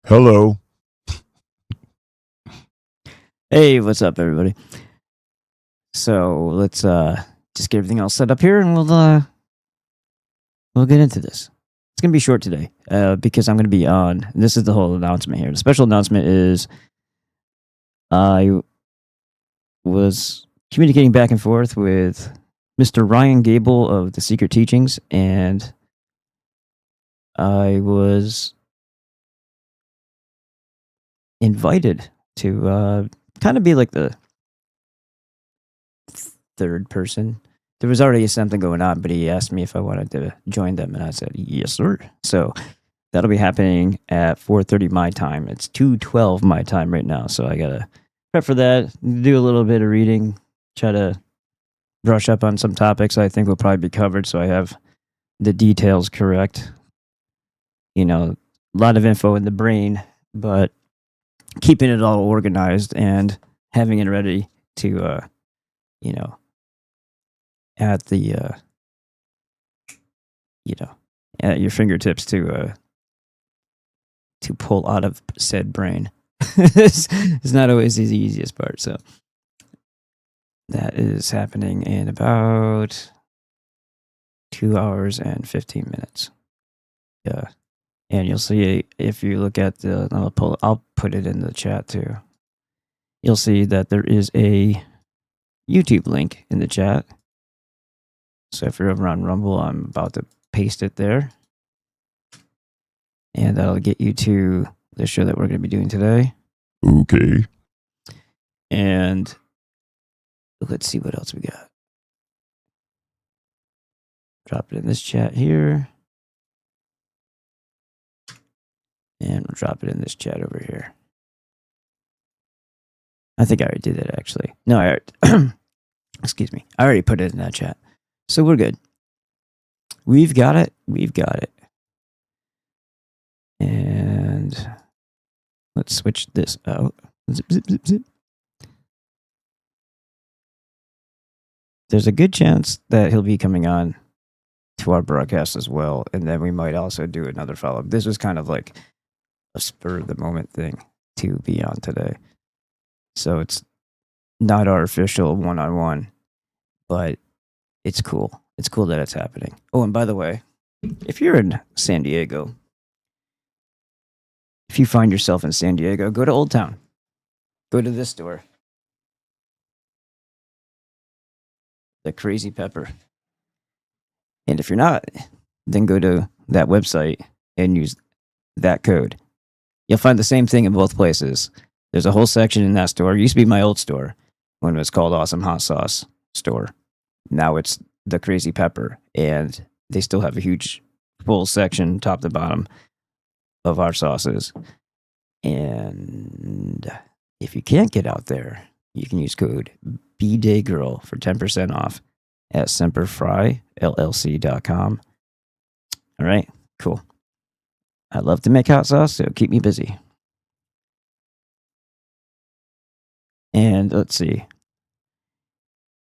Hello. Hey, what's up, everybody? So let's just get everything all set up here, and we'll get into this. It's gonna be short today because I'm gonna be on. This is the whole announcement here. The special announcement is I was communicating back and forth with Mr. Ryan Gable of the Secret Teachings, and I was invited to kind of be like the third person. There was already something going on, but he asked me if I wanted to join them, and I said yes, sir. So that'll be happening at 4:30 my time. It's 2:12 my time right now, so I gotta prep for that. Do a little bit of reading, try to brush up on some topics I think will probably be covered, so I have the details correct. You know, a lot of info in the brain, but keeping it all organized and having it ready to, at the, at your fingertips to pull out of said brain. It's not always the easiest part. So that is happening in about 2 hours and 15 minutes. Yeah. And you'll see if you look at I'll put it in the chat too. You'll see that there is a YouTube link in the chat. So if you're over on Rumble, I'm about to paste it there. And that'll get you to the show that we're going to be doing today. Okay. And let's see what else we got. Drop it in this chat here. And we'll drop it in this chat over here. I think I already did it, actually. No, I already, excuse me. I already put it in that chat. So we're good. We've got it. We've got it. And let's switch this out. Zip, zip, zip, zip. There's a good chance that he'll be coming on to our broadcast as well. And then we might also do another follow-up. This was kind of like a spur of the moment thing to be on today. So it's not our official one-on-one, but it's cool. It's cool that it's happening. Oh, and by the way, if you're in San Diego, if you find yourself in San Diego, go to Old Town. Go to this store. The Crazy Pepper. And if you're not, then go to that website and use that code. You'll find the same thing in both places. There's a whole section in that store. It used to be my old store when it was called Awesome Hot Sauce Store. Now it's the Crazy Pepper, and they still have a huge full section, top to bottom, of our sauces. And if you can't get out there, you can use code BDayGirl for 10% off at semperfryllc.com. All right, cool. I love to make hot sauce, so keep me busy. And let's see.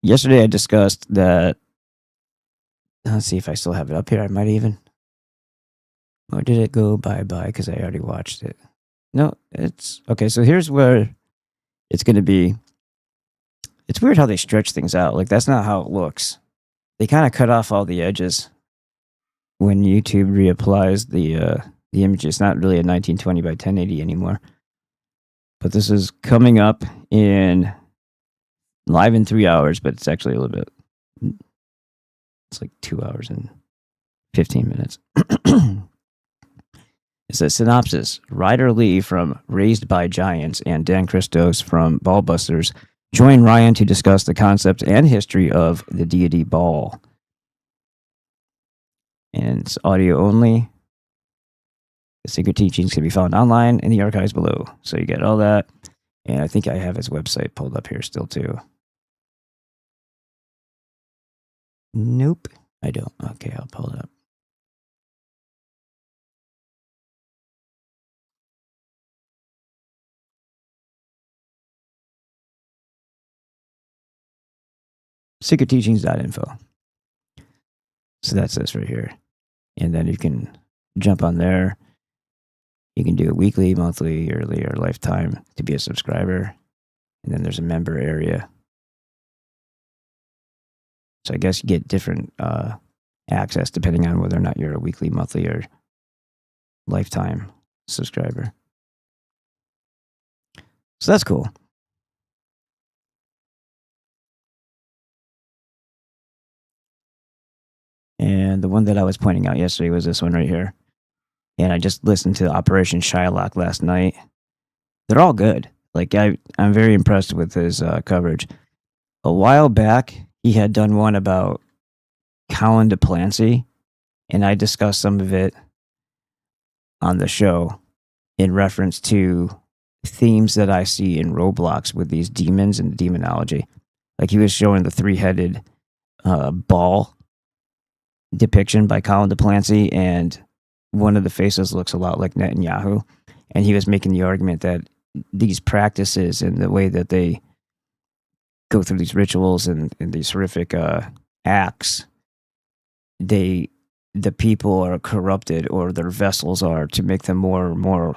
Yesterday I discussed that. Let's see if I still have it up here. I might even. Or did it go bye-bye because I already watched it? No, it's okay. So here's where it's going to be. It's weird how they stretch things out. Like, that's not how it looks. They kind of cut off all the edges when YouTube reapplies the image. It's not really a 1920 by 1080 anymore. But this is coming up in live in 3 hours, but it's actually a little bit. It's like 2 hours and 15 minutes. It says synopsis: Ryder Lee from Raised by Giants and Dan Christos from Ballbusters join Ryan to discuss the concept and history of the deity ball. And it's audio only. The Secret Teachings can be found online in the archives below. So you get all that. And I think I have his website pulled up here still too. Nope, I don't. Okay, I'll pull it up. secretteachings.info. So that's this right here. And then you can jump on there You can do it weekly, monthly, yearly, or lifetime to be a subscriber. And then there's a member area. So I guess you get different access depending on whether or not you're a weekly, monthly, or lifetime subscriber. So that's cool. And the one that I was pointing out yesterday was this one right here. And I just listened to Operation Shylock last night. They're all good. Like I'm very impressed with his coverage. A while back, he had done one about Colin DePlancy, and I discussed some of it on the show in reference to themes that I see in Roblox with these demons and demonology. Like he was showing the three-headed ball depiction by Colin DePlancy, and one of the faces looks a lot like Netanyahu. And he was making the argument that these practices and the way that they go through these rituals and these horrific acts, the people are corrupted, or their vessels are, to make them more and more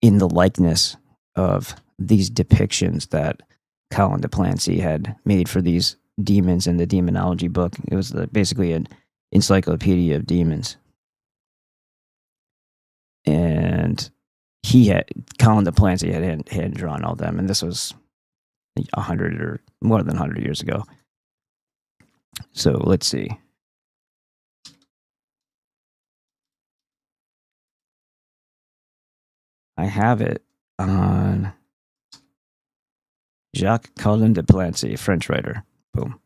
in the likeness of these depictions that Colin DePlancy had made for these demons in the demonology book. It was basically an encyclopedia of demons. And Colin DePlancy had drawn all them, and this was 100 or more than 100 years ago. So let's see. I have it on Jacques Colin DePlancy, French writer. Boom.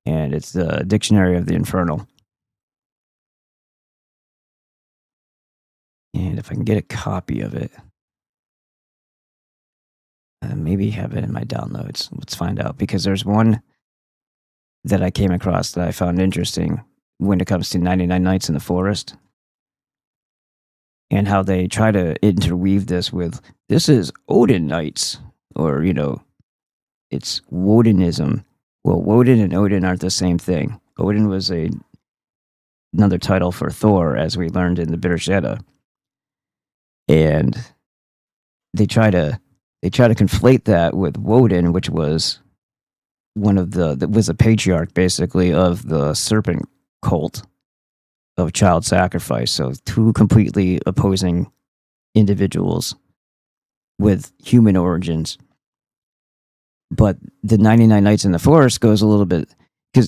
And it's the Dictionary of the Infernal. And if I can get a copy of it, maybe have it in my downloads. Let's find out, because there's one that I came across that I found interesting when it comes to 99 Nights in the Forest, and how they try to interweave this with, this is Odin Nights, or, it's Wodinism. Well, Woden and Odin aren't the same thing. Odin was another title for Thor, as we learned in the British Edda. And they try to conflate that with Woden, which was was a patriarch, basically, of the serpent cult of child sacrifice. So two completely opposing individuals with human origins. But the 99 Nights in the Forest goes a little bit,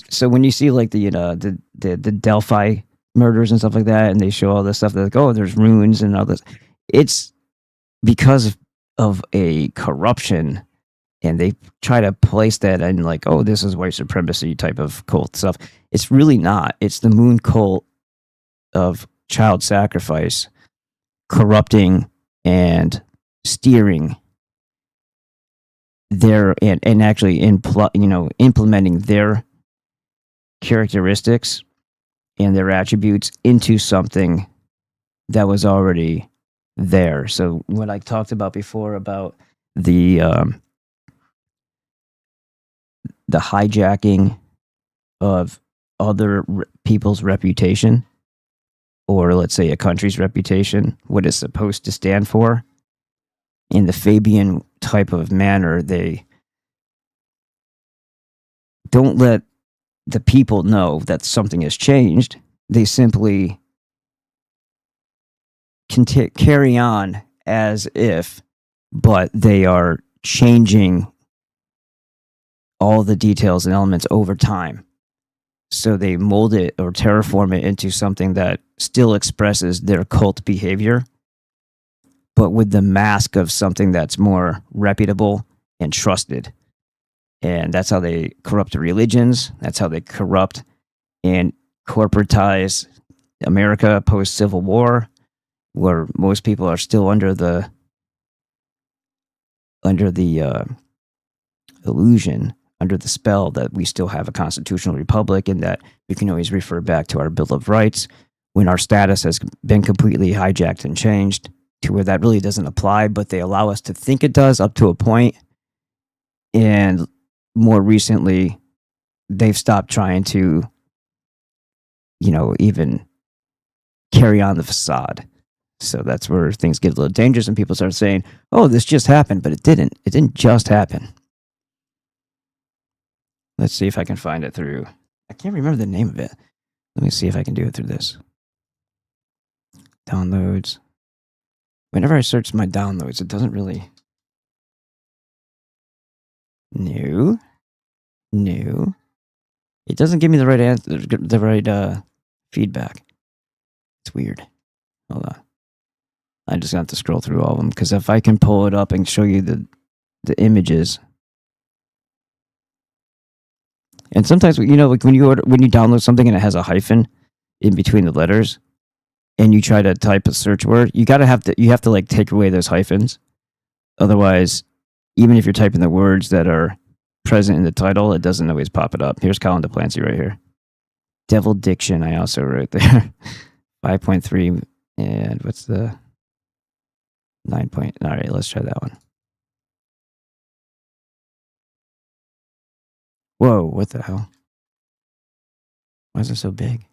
so when you see like the Delphi murders and stuff like that, and they show all this stuff, they're like, oh, there's runes and all this. It's because of a corruption, and they try to place that in like, oh, this is white supremacy type of cult stuff. It's really not. It's the moon cult of child sacrifice, corrupting and steering their and actually implementing their characteristics and their attributes into something that was already there. So what I talked about before about the hijacking of other people's reputation, or let's say a country's reputation, what it's supposed to stand for, in the Fabian type of manner, they don't let the people know that something has changed. They simply carry on as if, but they are changing all the details and elements over time. So they mold it or terraform it into something that still expresses their cult behavior, but with the mask of something that's more reputable and trusted. And that's how they corrupt religions. That's how they corrupt and corporatize America post-Civil War, where most people are still under the illusion, under the spell that we still have a constitutional republic, and that we can always refer back to our Bill of Rights, when our status has been completely hijacked and changed to where that really doesn't apply, but they allow us to think it does up to a point. And more recently, they've stopped trying to, even carry on the facade. So that's where things get a little dangerous and people start saying, oh, this just happened, but it didn't. It didn't just happen. Let's see if I can find it through. I can't remember the name of it. Let me see if I can do it through this. Downloads. Whenever I search my downloads, it doesn't really. No. It doesn't give me the right answer, the right feedback. It's weird. Hold on. I just have to scroll through all of them because if I can pull it up and show you the images. And sometimes, like when you download something and it has a hyphen in between the letters, and you try to type a search word, you have to like take away those hyphens. Otherwise, even if you're typing the words that are present in the title, it doesn't always pop it up. Here's Colin DePlancy right here. Devil Diction, I also wrote there. 5.3, and what's the 9 point? All right, let's try that one. Whoa, what the hell? Why is it so big?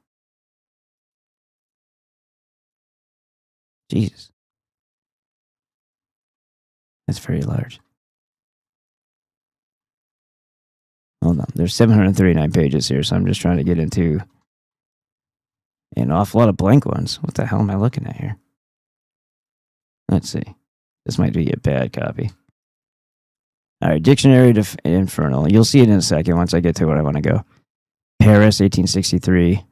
Jesus. That's very large. Hold on. There's 739 pages here, so I'm just trying to get into an awful lot of blank ones. What the hell am I looking at here? Let's see. This might be a bad copy. All right, Dictionary to Infernal. You'll see it in a second once I get to where I want to go. Paris, 1863.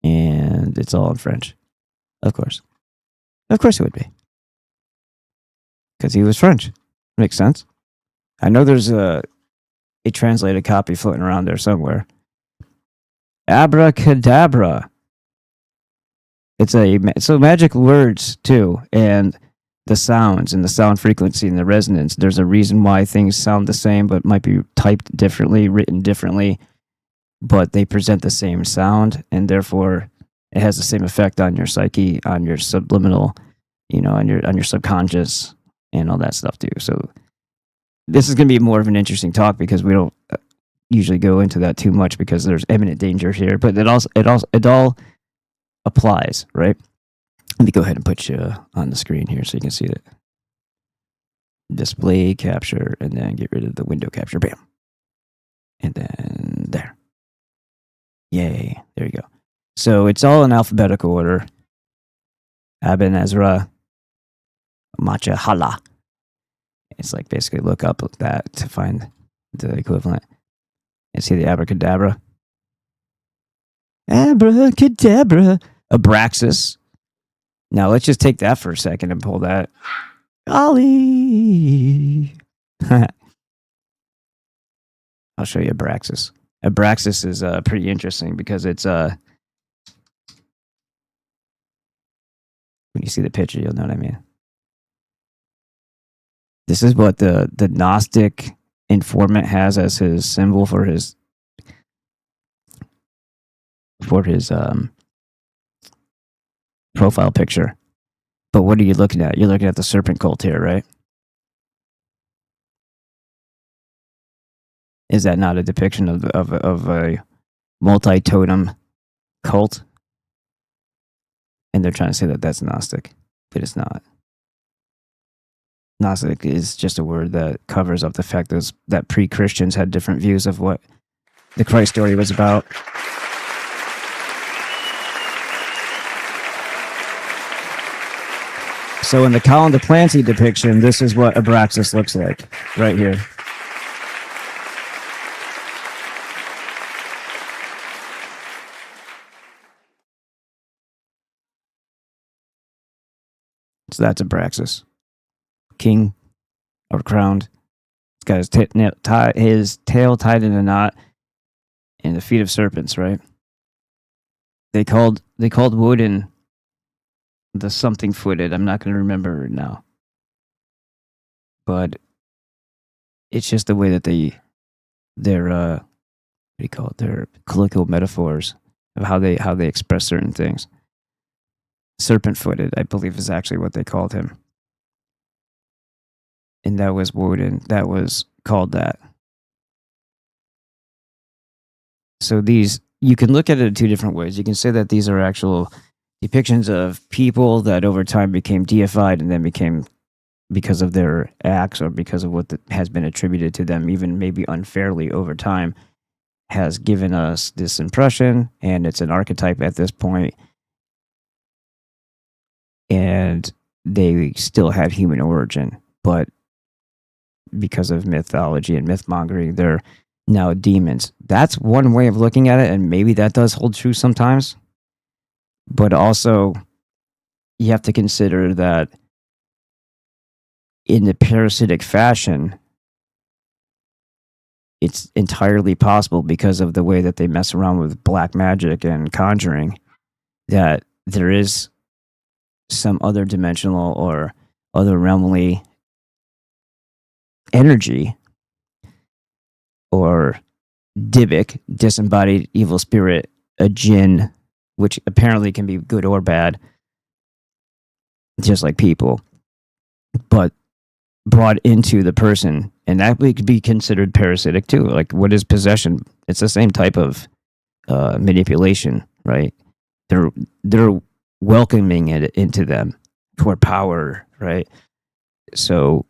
And it's all in French. Of course. Of course it would be. Because he was French. Makes sense. I know there's a translated copy floating around there somewhere. Abracadabra. It's magic words too, and the sounds and the sound frequency and the resonance. There's a reason why things sound the same, but might be typed differently, written differently, but they present the same sound, and therefore it has the same effect on your psyche, on your subliminal, on your subconscious, and all that stuff too. So this is going to be more of an interesting talk because we don't usually go into that too much because there's imminent danger here, but it all applies, right? Let me go ahead and put you on the screen here so you can see it. Display capture, and then get rid of the window capture. Bam. And then there. Yay. There you go. So it's all in alphabetical order. Aben Ezra, Macha Hala. It's like basically look up that to find the equivalent. And see the abracadabra. Abracadabra. Abraxas. Now let's just take that for a second and pull that. Golly. I'll show you Abraxas. Abraxas is pretty interesting because it's when you see the picture, you'll know what I mean. This is what the Gnostic informant has as his symbol for his profile picture. But what are you looking at? You're looking at the serpent cult here, right? Is that not a depiction of a multi-totem cult? And they're trying to say that that's Gnostic, but it's not. Gnostic is just a word that covers up the fact that pre-Christians had different views of what the Christ story was about. So in the Colin DePlancy depiction, this is what Abraxas looks like, right here. So that's Abraxas. King, or crowned. He's got his tail tied in a knot and the feet of serpents, right? They called Woden the something footed. I'm not going to remember it now. But it's just the way that their what do you call it? Their colloquial metaphors of how they express certain things. Serpent footed, I believe, is actually what they called him. And that was Woden. That was called that. So these, you can look at it in two different ways. You can say that these are actual depictions of people that over time became deified and then became, because of their acts or because of what has been attributed to them, even maybe unfairly over time, has given us this impression, and it's an archetype at this point, and they still had human origin, but because of mythology and mythmongering, they're now demons. That's one way of looking at it, and maybe that does hold true sometimes. But also, you have to consider that in the parasitic fashion, it's entirely possible, because of the way that they mess around with black magic and conjuring, that there is some other dimensional or other realmly energy or Dybbuk, disembodied evil spirit, a jinn, which apparently can be good or bad, just like people, but brought into the person. And that could be considered parasitic too. Like, what is possession? It's the same type of manipulation, right? They're welcoming it into them for power, right? So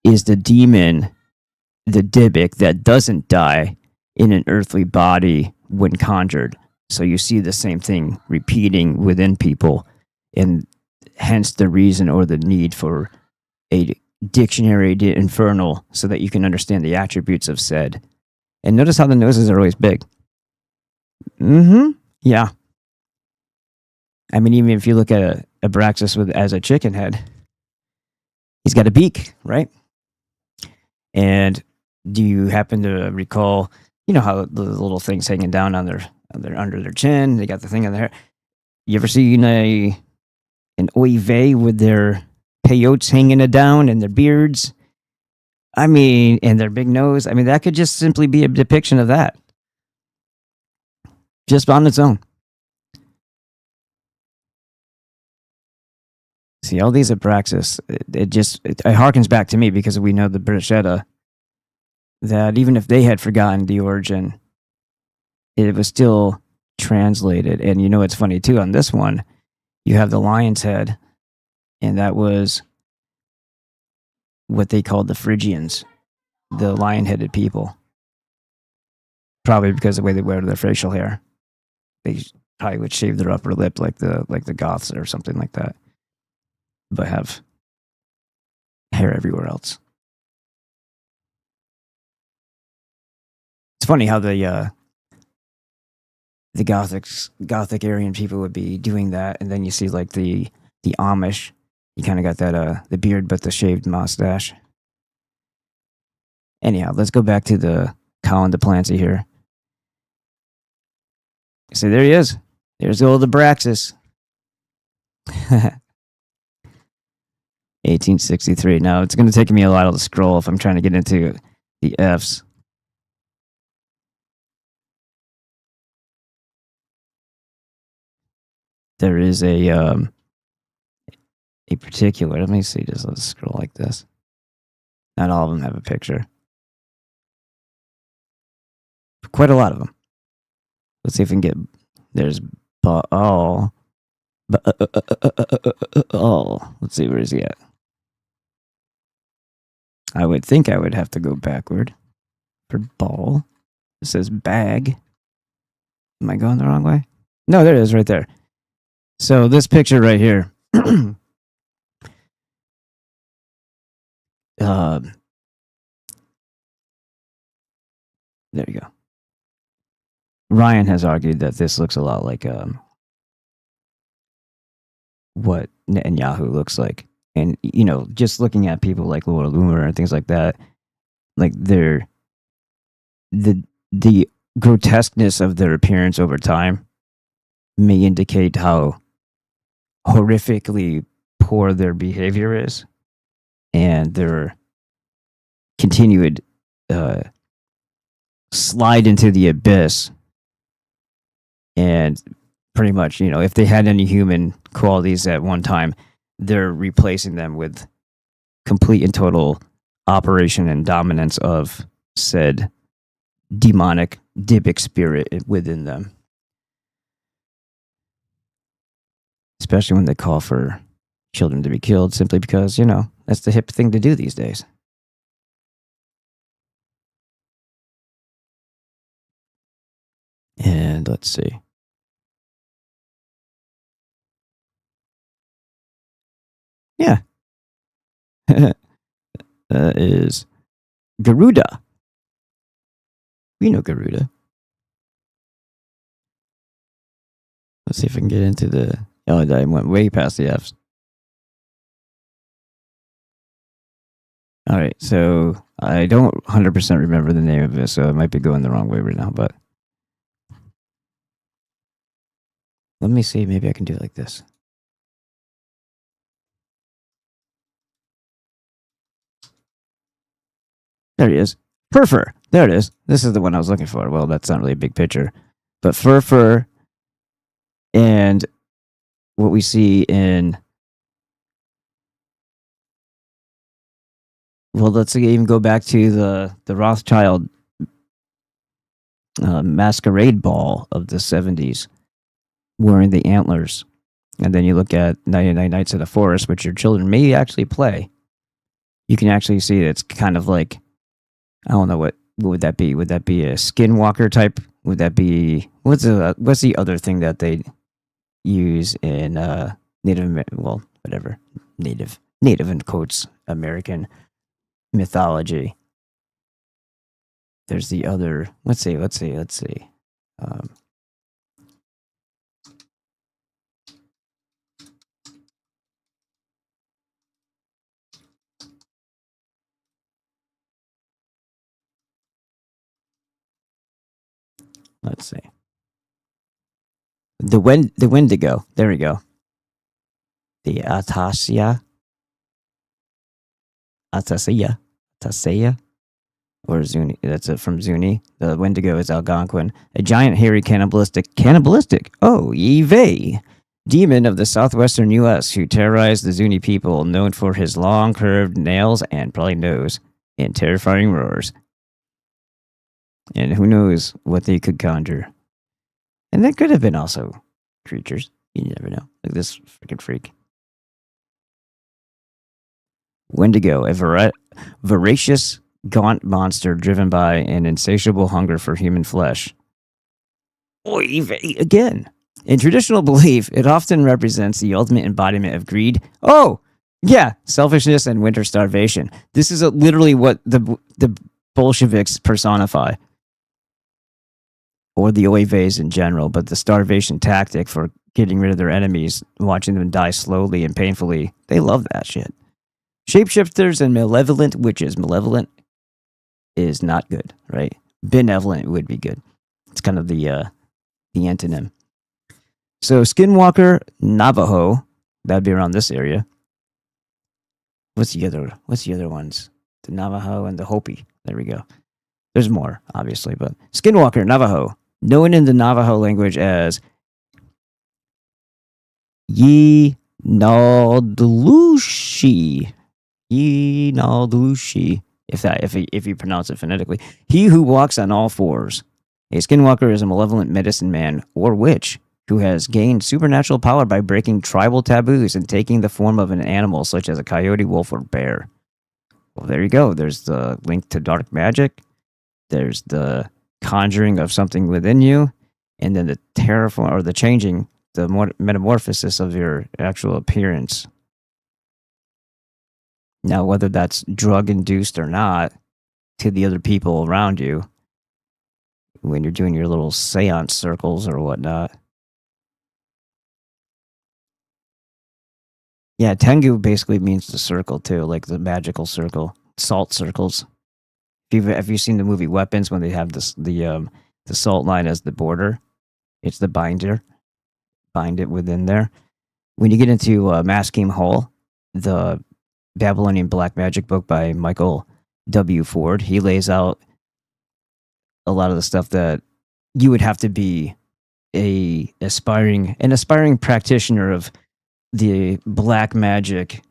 is the demon the Dybbuk that doesn't die in an earthly body when conjured? So you see the same thing repeating within people, and hence the reason or the need for a dictionary de infernal, so that you can understand the attributes of said. And notice how the noses are always big. Yeah. I mean, even if you look at a Abraxas as a chicken head, he's got a beak, right? And do you happen to recall, you know how the little things hanging down on their under their chin? They got the thing on their hair. You ever seen an oy vey with their peyotes hanging it down and their beards? I mean, and their big nose. I mean, that could just simply be a depiction of that, just on its own. See, all these Abraxas, it harkens back to me, because we know the British Edda, that even if they had forgotten the origin, it was still translated. And you know, it's funny too, on this one, you have the lion's head, and that was what they called the Phrygians, the lion-headed people. Probably because of the way they wear their facial hair. They probably would shave their upper lip like the Goths or something like that, but have hair everywhere else. It's funny how the Gothic Aryan people would be doing that, and then you see like the Amish, you kind of got that the beard but the shaved mustache. Anyhow, let's go back to the Colin DePlancy here. So there he is. There's the old Abraxas. 1863. Now it's going to take me a while to scroll if I'm trying to get into the Fs. There is a particular. Let me see. Just let's scroll like this. Not all of them have a picture. Quite a lot of them. Let's see if we can get. There's Baal. Let's see, where is he at? I would think I would have to go backward for Baal. It says bag. Am I going the wrong way? No, there it is, right there. So this picture right here. There you go. Ryan has argued that this looks a lot like what Netanyahu looks like. And, you know, just looking at people like Laura Loomer and things like that, like the grotesqueness of their appearance over time may indicate how horrifically poor their behavior is, and their continued slide into the abyss. And pretty much, you know, if they had any human qualities at one time, they're replacing them with complete and total operation and dominance of said demonic Dybbuk spirit within them, especially when they call for children to be killed simply because, that's the hip thing to do these days. And let's see. Yeah. That is Garuda. We know Garuda. Let's see if I can get into the. Oh, I went way past the Fs. All right, so I don't 100% remember the name of it, so I might be going the wrong way right now, but let me see. Maybe I can do it like this. There he is. Fur. There it is. This is the one I was looking for. Well, that's not really a big picture, but Fur, and what we see in. Well, let's even go back to the Rothschild masquerade ball of the 70s, wearing the antlers. And then you look at 99 Nights of the Forest, which your children may actually play. You can actually see it's kind of like, I don't know, what would that be? Would that be a skinwalker type? Would that be, what's the other thing that they use in Native in quotes, American mythology? There's the other, let's see. Let's see. The Wendigo. There we go. The Atasia, or Zuni. That's it from Zuni. The Wendigo is Algonquin, a giant, hairy, cannibalistic. Oh, ye vey. Demon of the southwestern U.S. who terrorized the Zuni people, known for his long, curved nails and probably nose and terrifying roars. And who knows what they could conjure. And that could have been also creatures. You never know. Like this freaking freak. Wendigo, a voracious, gaunt monster driven by an insatiable hunger for human flesh. Oy vey again. In traditional belief, it often represents the ultimate embodiment of greed. Oh, yeah, selfishness and winter starvation. This is literally what the Bolsheviks personify. Or the oy veys in general, but the starvation tactic for getting rid of their enemies, watching them die slowly and painfully. They love that shit. Shapeshifters and malevolent witches. Malevolent is not good, right? Benevolent would be good. It's kind of the antonym. So Skinwalker, Navajo, that'd be around this area. What's the other ones? The Navajo and the Hopi. There we go. There's more, obviously, but Skinwalker, Navajo, known in the Navajo language as Ye Naldlushi. If you pronounce it phonetically. He who walks on all fours. A skinwalker is a malevolent medicine man or witch who has gained supernatural power by breaking tribal taboos and taking the form of an animal such as a coyote, wolf, or bear. Well, there you go. There's the link to dark magic. There's the conjuring of something within you, and then the terraform or the changing, the metamorphosis of your actual appearance. Now, whether that's drug induced or not, to the other people around you, when you're doing your little seance circles or whatnot. Yeah, Tengu basically means the circle too, like the magical circle, salt circles. Have you seen the movie Weapons when they have the salt line as the border? It's the binder. Bind it within there. When you get into Masking Hall, the Babylonian Black Magic book by Michael W. Ford, he lays out a lot of the stuff that you would have to be an aspiring practitioner of the black magic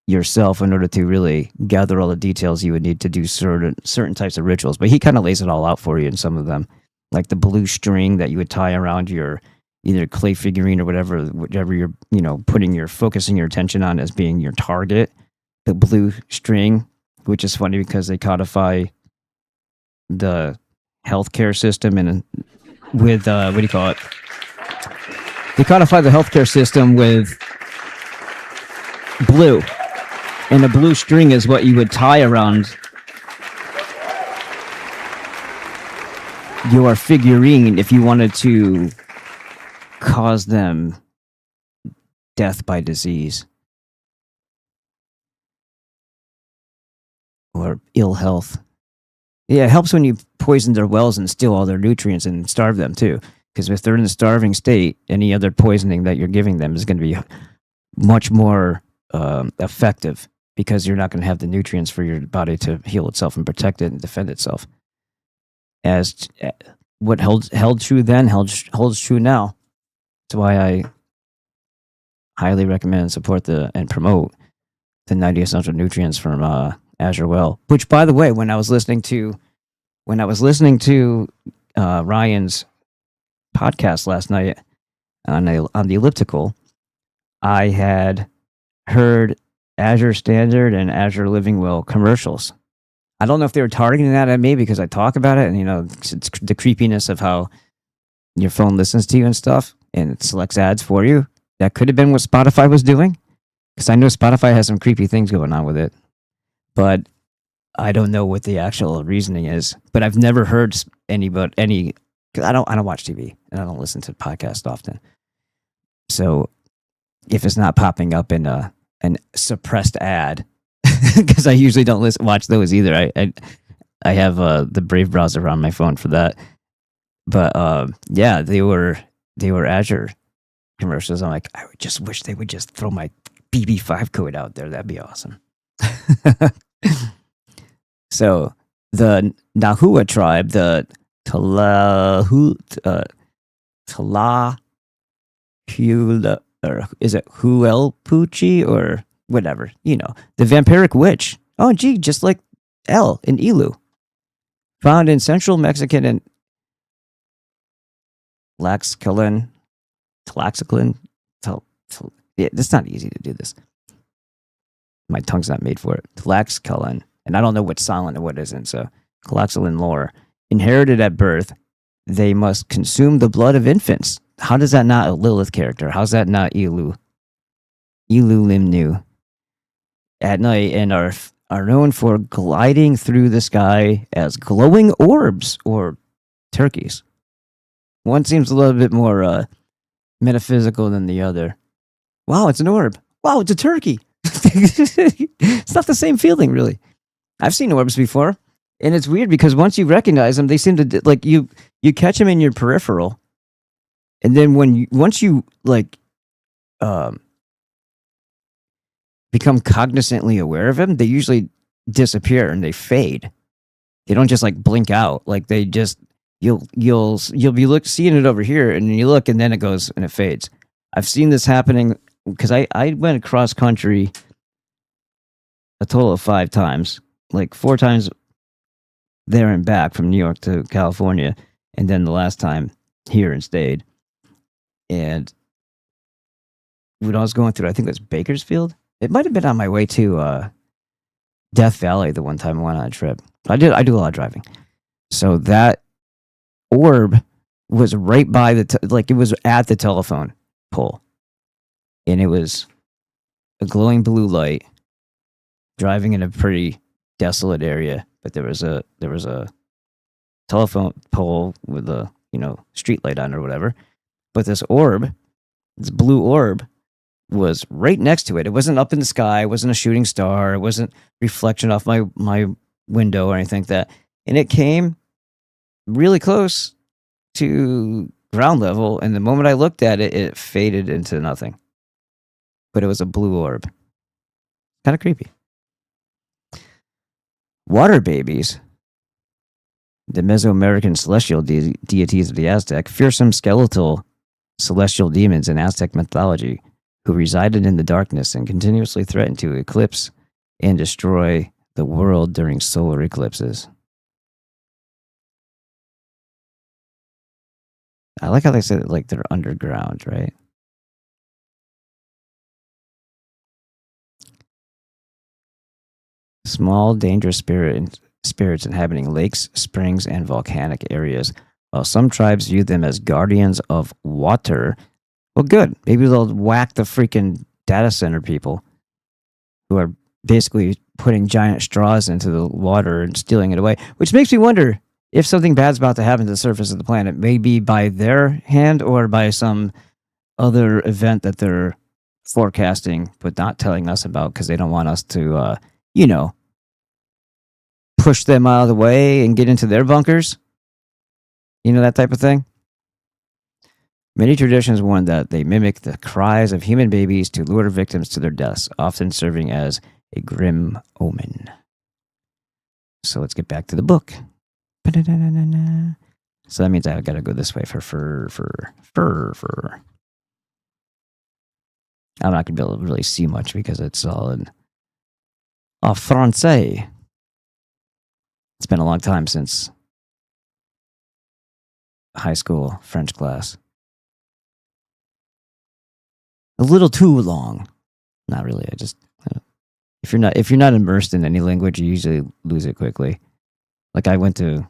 yourself in order to really gather all the details you would need to do certain types of rituals. But he kind of lays it all out for you in some of them. like the blue string that you would tie around your either clay figurine or whatever you're, focusing your attention on as being your target. The blue string, which is funny because they codify the healthcare system and with what do you call it? They codify the healthcare system with blue, and a blue string is what you would tie around your figurine if you wanted to cause them death by disease or ill health. Yeah, it helps when you poison their wells and steal all their nutrients and starve them too. Because if they're in a starving state, any other poisoning that you're giving them is going to be much more effective because you're not going to have the nutrients for your body to heal itself and protect it and defend itself. As what held true then holds true now. That's why I highly recommend and support and promote the 90 essential nutrients from Azure Well. Which, by the way, when I was listening to Ryan's podcast last night on the elliptical, I had heard Azure Standard and Azure Living Well commercials. I don't know if they were targeting that at me because I talk about it, and it's the creepiness of how your phone listens to you and stuff, and it selects ads for you. That could have been what Spotify was doing, because I know Spotify has some creepy things going on with it, but I don't know what the actual reasoning is. But I've never heard any. Cause I don't watch TV and I don't listen to podcasts often. So if it's not popping up in an suppressed ad, because I usually don't watch those either. I have the Brave browser on my phone for that. But yeah, they were Azure commercials. I'm like, I just wish they would just throw my BB5 code out there. That'd be awesome. So the Nahua tribe, the or is it Huelpuchi or whatever? The vampiric witch. Oh, gee, just like El in Ilu. Found in central Mexican and Tlaxcalan. Yeah, it's not easy to do this. My tongue's not made for it. Tlaxcalan. And I don't know what's silent and what isn't. So, Tlaxcalan lore. Inherited at birth, they must consume the blood of infants. How does that not a Lilith character? How's that not Ilu? Ilu Limnu. At night and are known for gliding through the sky as glowing orbs or turkeys. One seems a little bit more metaphysical than the other. Wow, it's an orb. Wow, it's a turkey. It's not the same feeling, really. I've seen orbs before, and it's weird because once you recognize them, they seem to like you catch them in your peripheral, and then once you become cognizantly aware of them, they usually disappear and they fade. They don't just like blink out. Like they just you'll be seeing it over here, and then you look, and then it goes and it fades. I've seen this happening because I went across country a total of 5 times, like 4 times there and back from New York to California, and then the last time here and stayed. And when I was going through, I think it was Bakersfield. It might have been on my way to Death Valley the one time I went on a trip. I do a lot of driving. So that orb was right by it was at the telephone pole. And it was a glowing blue light driving in a pretty desolate area, but there was a telephone pole with a street light on or whatever. But this blue orb, was right next to it. It wasn't up in the sky. It wasn't a shooting star. It wasn't reflection off my window or anything like that. And it came really close to ground level. And the moment I looked at it, it faded into nothing. But it was a blue orb. Kind of creepy. Water babies, the Mesoamerican celestial deities of the Aztec, fearsome skeletal celestial demons in Aztec mythology, who resided in the darkness and continuously threatened to eclipse and destroy the world during solar eclipses. I like how they said like they're underground, right? Small, dangerous spirits inhabiting lakes, springs, and volcanic areas. While some tribes view them as guardians of water, well, good. Maybe they'll whack the freaking data center people who are basically putting giant straws into the water and stealing it away. Which makes me wonder if something bad's about to happen to the surface of the planet, maybe by their hand or by some other event that they're forecasting but not telling us about because they don't want us to, push them out of the way and get into their bunkers. That type of thing. Many traditions warn that they mimic the cries of human babies to lure victims to their deaths, often serving as a grim omen. So let's get back to the book. So that means I gotta go this way for fur. I'm not gonna be able to really see much because it's all in Francais. It's been a long time since high school French class. A little too long. Not really. I just if you're not immersed in any language, you usually lose it quickly. Like I went to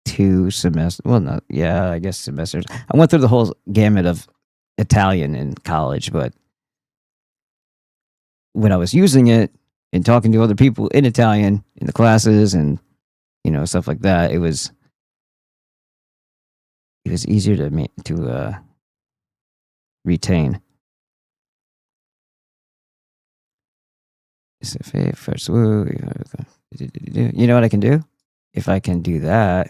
2 semesters. Well, not I guess semesters. I went through the whole gamut of Italian in college, but when I was using it and talking to other people in Italian in the classes and stuff like that, it was easier to retain. You know what I can do? If I can do that,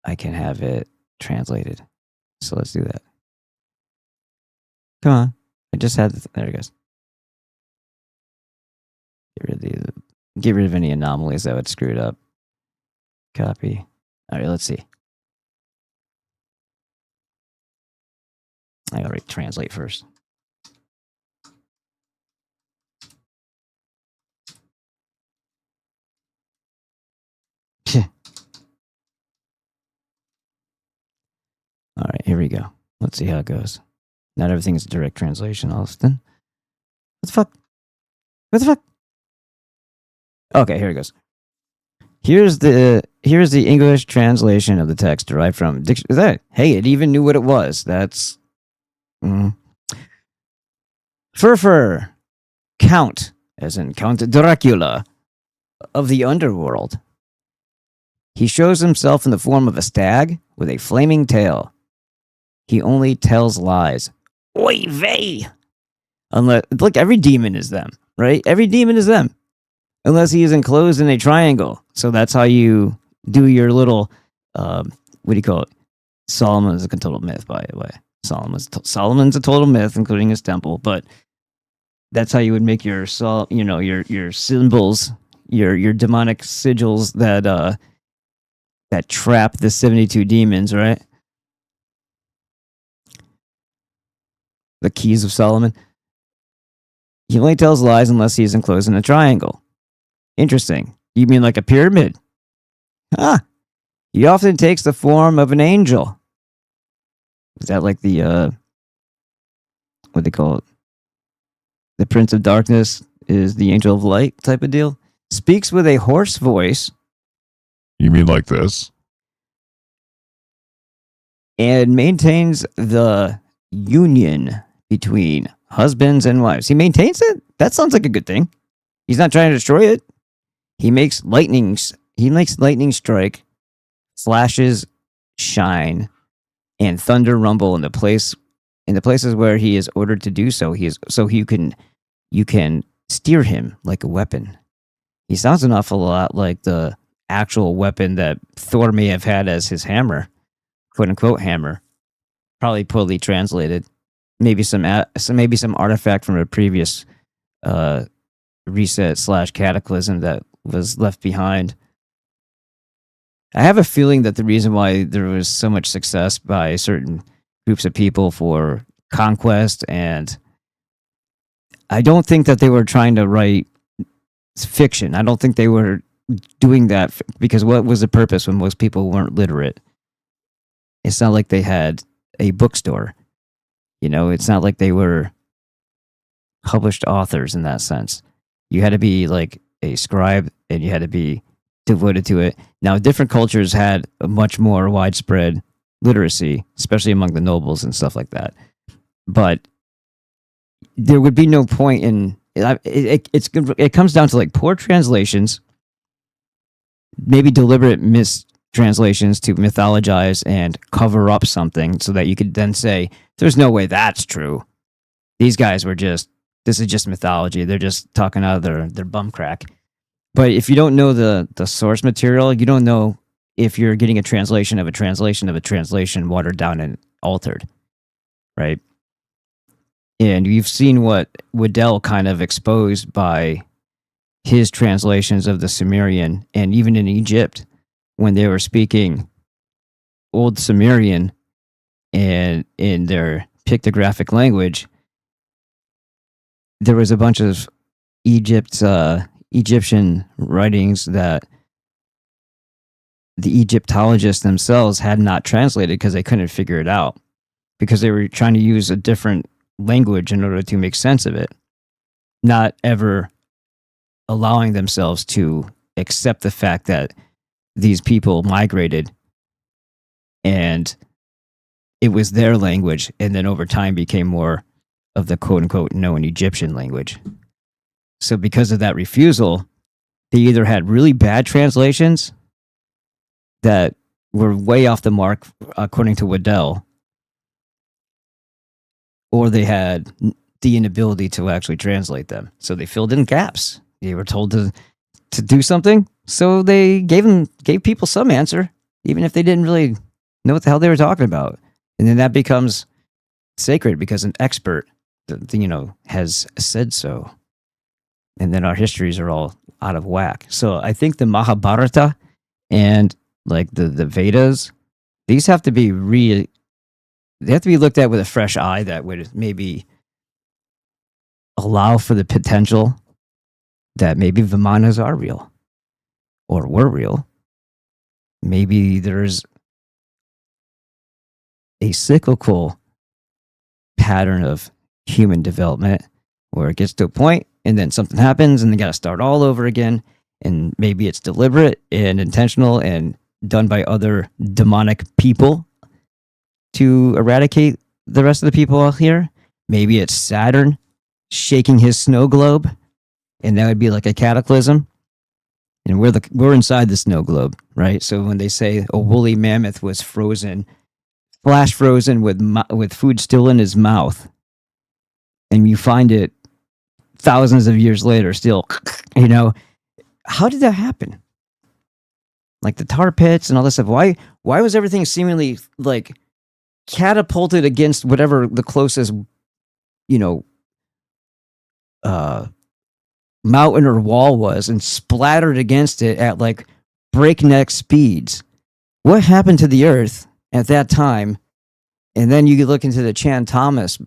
I can have it translated. So let's do that. Come on. I just had there it goes. Get rid of any anomalies that would screw it up. Copy. All right, let's see. I gotta translate first. All right, here we go. Let's see how it goes. Not everything is direct translation, Austin. What the fuck? What the fuck? Okay, here it goes. Here's the English translation of the text derived from dictionary. Hey, it even knew what it was. That's Furfur, Count, as in Count Dracula, of the underworld. He shows himself in the form of a stag with a flaming tail. He only tells lies. Oy vey! Unless, look, every demon is them, right? Every demon is them. Unless he is enclosed in a triangle. So that's how you do your little, what do you call it? Solomon is a total myth, by the way. Solomon's a total myth, including his temple. But that's how you would make your symbols, your demonic sigils that trap the 72 demons, right? The keys of Solomon. He only tells lies unless he is enclosed in a triangle. Interesting. You mean like a pyramid? He often takes the form of an angel. Is that like the, what they call it? The Prince of Darkness is the Angel of Light type of deal? Speaks with a hoarse voice. You mean like this? And maintains the union between husbands and wives. He maintains it? That sounds like a good thing. He's not trying to destroy it. He makes lightning strike, flashes shine, and thunder rumble in the places where he is ordered to do so. You can steer him like a weapon. He sounds an awful lot like the actual weapon that Thor may have had as his hammer, quote unquote hammer. Probably poorly translated. Maybe some artifact from a previous reset / cataclysm that was left behind. I have a feeling that the reason why there was so much success by certain groups of people for conquest, and I don't think that they were trying to write fiction. I don't think they were doing that because what was the purpose when most people weren't literate? It's not like they had a bookstore. It's not like they were published authors in that sense. You had to be like a scribe and you had to be devoted to it. Now, different cultures had a much more widespread literacy, especially among the nobles and stuff like that. But there would be no point in it comes down to like poor translations, maybe deliberate mistranslations to mythologize and cover up something so that you could then say, there's no way that's true. These guys were this is just mythology. They're just talking out of their bum crack. But if you don't know the source material, you don't know if you're getting a translation of a translation of a translation watered down and altered, right? And you've seen what Waddell kind of exposed by his translations of the Sumerian, and even in Egypt, when they were speaking Old Sumerian and in their pictographic language, there was a bunch of Egyptian writings that the Egyptologists themselves had not translated because they couldn't figure it out, because they were trying to use a different language in order to make sense of it, not ever allowing themselves to accept the fact that these people migrated and it was their language, and then over time became more of the quote unquote known Egyptian language. So because of that refusal, they either had really bad translations that were way off the mark, according to Waddell, or they had the inability to actually translate them. So they filled in gaps. They were told to do something, so they gave people some answer, even if they didn't really know what the hell they were talking about. And then that becomes sacred because an expert, has said so. And then our histories are all out of whack. So I think the Mahabharata and like the Vedas, these have to be they have to be looked at with a fresh eye that would maybe allow for the potential that maybe Vimanas are real or were real. Maybe there's a cyclical pattern of human development where it gets to a point and then something happens and they got to start all over again. And maybe it's deliberate and intentional and done by other demonic people to eradicate the rest of the people out here. Maybe it's Saturn shaking his snow globe, and that would be like a cataclysm. And we're inside the snow globe, right? So when they say a woolly mammoth was frozen, flash frozen with food still in his mouth, and you find it thousands of years later still, how did that happen? Like the tar pits and all this stuff. Why was everything seemingly like catapulted against whatever the closest, mountain or wall was and splattered against it at like breakneck speeds? What happened to the earth at that time? And then you could look into the Chan Thomas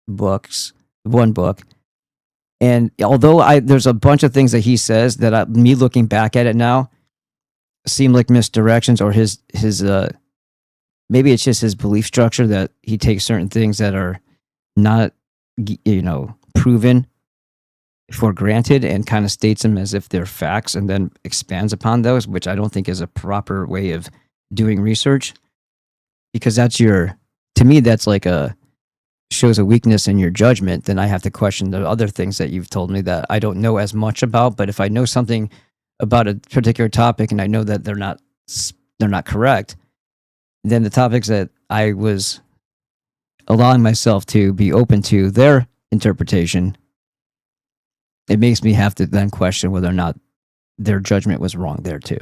books, one book. And although there's a bunch of things that he says that me looking back at it now seem like misdirections, or his maybe it's just his belief structure that he takes certain things that are not, proven for granted and kind of states them as if they're facts and then expands upon those, which I don't think is a proper way of doing research, because to me, that's like shows a weakness in your judgment. Then I have to question the other things that you've told me that I don't know as much about. But if I know something about a particular topic and I know that they're not correct, then the topics that I was allowing myself to be open to their interpretation, it makes me have to then question whether or not their judgment was wrong there too.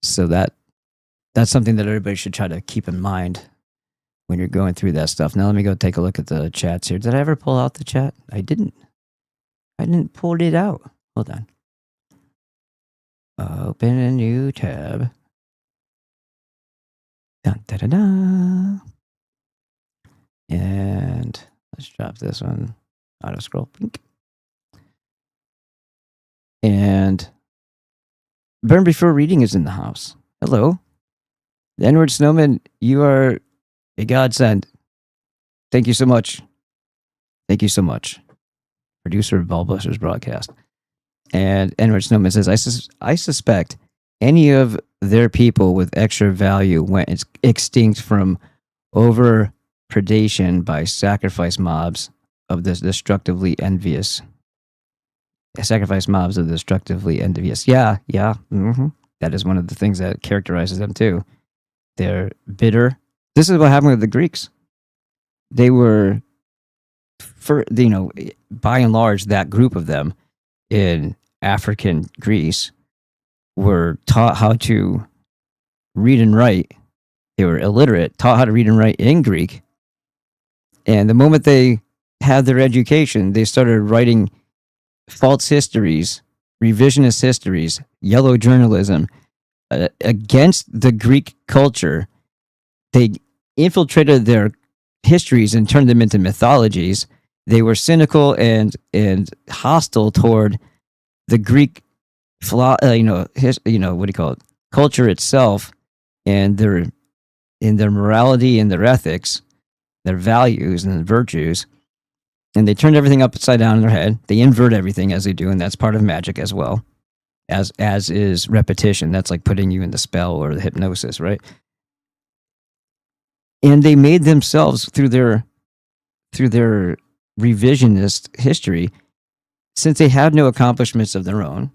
So that's something that everybody should try to keep in mind when you're going through that stuff. Now let me go take a look at the chats here. Did I ever pull out the chat? I didn't pull it out. Hold on. Open a new tab. Dun, da, da, da. And let's drop this one. Auto scroll. Pink. And Burn Before Reading is in the house. Hello. The N-word Snowman, you are a godsend. Thank you so much. Thank you so much. Producer of Ballbusters Broadcast. And N-word Snowman says, I suspect any of their people with extra value went extinct from over predation by sacrifice mobs of the destructively envious. Sacrifice mobs of the destructively envious. Yeah. Mm-hmm. That is one of the things that characterizes them too. They're bitter. This is what happened with the Greeks. They were, by and large, that group of them in African Greece were taught how to read and write. They were illiterate, taught how to read and write in Greek. And the moment they had their education, they started writing false histories, revisionist histories, yellow journalism against the Greek culture. They infiltrated their histories and turned them into mythologies. They were cynical and hostile toward the Greek, what do you call it? Culture itself, and their morality and their ethics, their values and virtues. And they turned everything upside down in their head. They invert everything as they do, and that's part of magic as well. As is repetition. That's like putting you in the spell or the hypnosis, right? And they made themselves through their revisionist history, since they had no accomplishments of their own,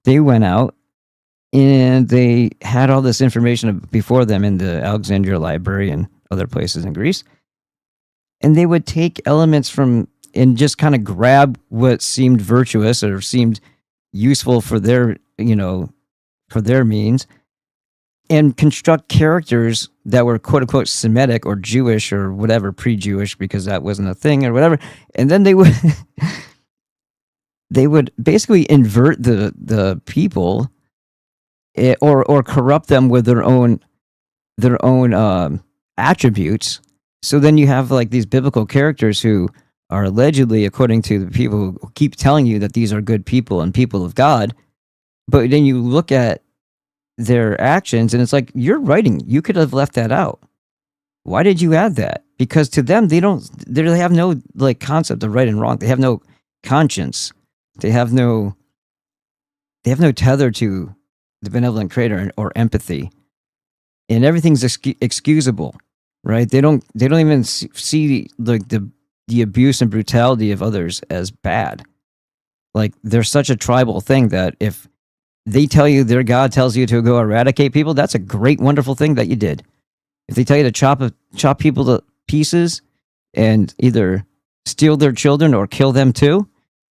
they went out and they had all this information before them in the Alexandria Library and other places in Greece. And they would take elements from and just kind of grab what seemed virtuous or seemed useful for their, for their means, and construct characters that were quote unquote Semitic or Jewish or whatever, pre-Jewish, because that wasn't a thing or whatever. And then they would they would basically invert the people or corrupt them with their own attributes. So then you have like these biblical characters who are allegedly, according to the people who keep telling you that these are good people and people of God, but then you look at their actions and it's like, you're writing, you could have left that out. Why did you add that? Because to them, they have no like concept of right and wrong. They have no conscience. They have no tether to the benevolent creator or empathy, and everything's excusable, right? They don't even see like the abuse and brutality of others as bad. Like, there's such a tribal thing that if they tell you their God tells you to go eradicate people, that's a great, wonderful thing that you did. If they tell you to chop people to pieces and either steal their children or kill them too,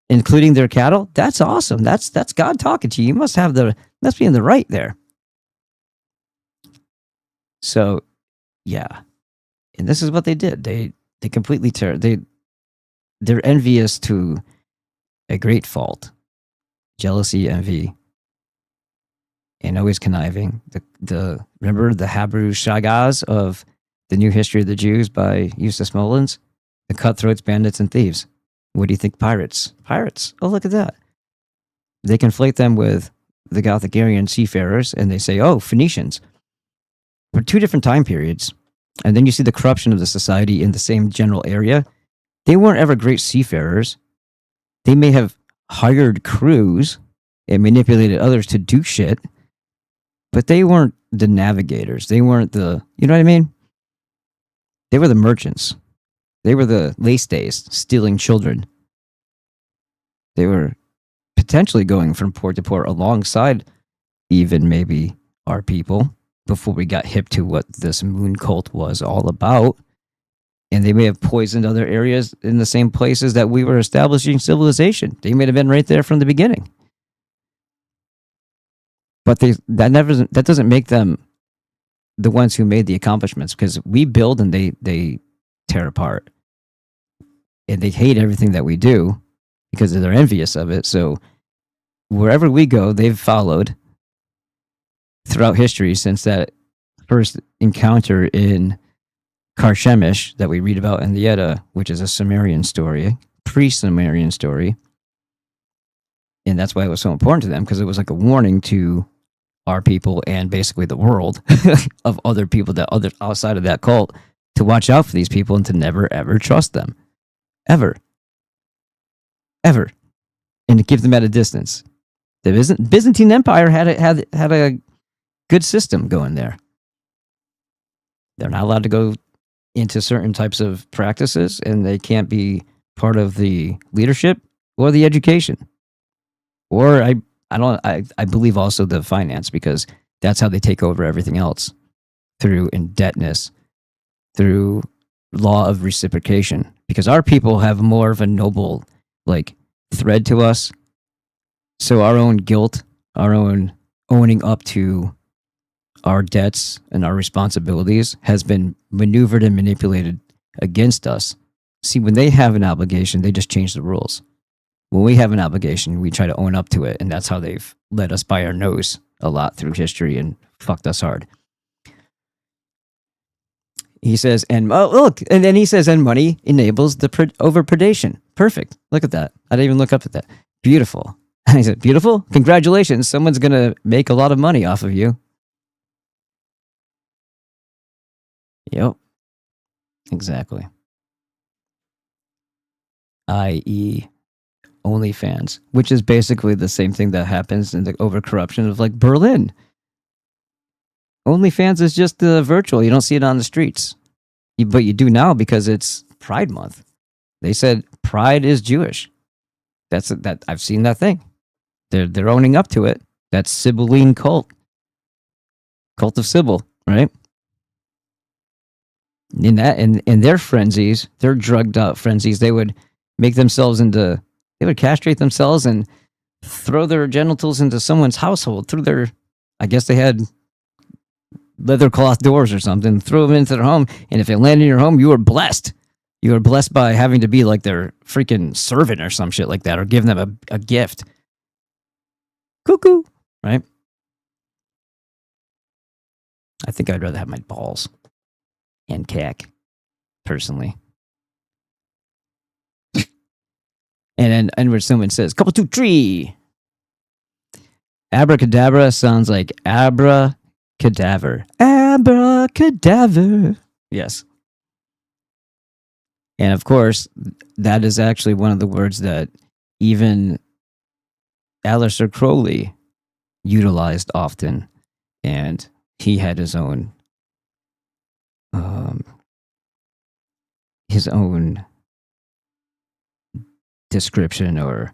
including their cattle, that's awesome. That's God talking to you. You must be in the right there. So, yeah. And this is what they did. They completely they're envious to a great fault. Jealousy, envy, and always conniving. Remember the Hebrew Shagaz of The New History of the Jews by Eustace Mullins? The cutthroats, bandits, and thieves. What do you think? Pirates. Oh, look at that. They conflate them with the Gothic Aryan seafarers, and they say, oh, Phoenicians. For two different time periods. And then you see the corruption of the society in the same general area. They weren't ever great seafarers. They may have hired crews and manipulated others to do shit, but they weren't the navigators. They weren't you know what I mean? They were the merchants. They were the lace days, stealing children. They were potentially going from port to port alongside even maybe our people before we got hip to what this moon cult was all about. And they may have poisoned other areas in the same places that we were establishing civilization. They may have been right there from the beginning. But that doesn't make them the ones who made the accomplishments, because we build and they tear apart. And they hate everything that we do because they're envious of it. So wherever we go, they've followed throughout history since that first encounter in Karshemish that we read about in the Edda, which is a Sumerian story, pre-Sumerian story. And that's why it was so important to them, because it was like a warning to our people and basically the world of other people that other outside of that cult to watch out for these people and to never ever trust them. Ever. Ever. And to keep them at a distance. The Byzantine Empire had a good system going there. They're not allowed to go into certain types of practices, and they can't be part of the leadership or the education. Or I believe also the finance, because that's how they take over everything else, through indebtedness, through law of reciprocation. Because our people have more of a noble thread to us. So our own guilt, our own owning up to our debts and our responsibilities has been maneuvered and manipulated against us. See, when they have an obligation, they just change the rules. When we have an obligation, we try to own up to it, and that's how they've led us by our nose a lot through history and fucked us hard. He says, and look, and then he says, and money enables the overpredation. Perfect. Look at that. I didn't even look up at that. Beautiful. He said, beautiful? Congratulations. Someone's going to make a lot of money off of you. Yep. Exactly. I.e., OnlyFans, which is basically the same thing that happens in the overcorruption of Berlin. OnlyFans is just virtual. You don't see it on the streets. But you do now because it's Pride Month. They said Pride is Jewish. That I've seen that thing. They're owning up to it. That Sibylline cult of Sybil, right? In their frenzies, their drugged out frenzies, they would make themselves into. They would castrate themselves and throw their genitals into someone's household through their. I guess they had leather cloth doors or something. Throw them into their home, and if it landed in your home, you were blessed. You were blessed by having to be like their freaking servant or some shit like that, or giving them a gift. Cuckoo, right? I think I'd rather have my balls and cack, personally. And then Edward Snowman says, couple 2 3. Abracadabra sounds like abra-cadaver. Abracadaver. Yes. And of course, that is actually one of the words that even Aleister Crowley utilized often. And he had his own description or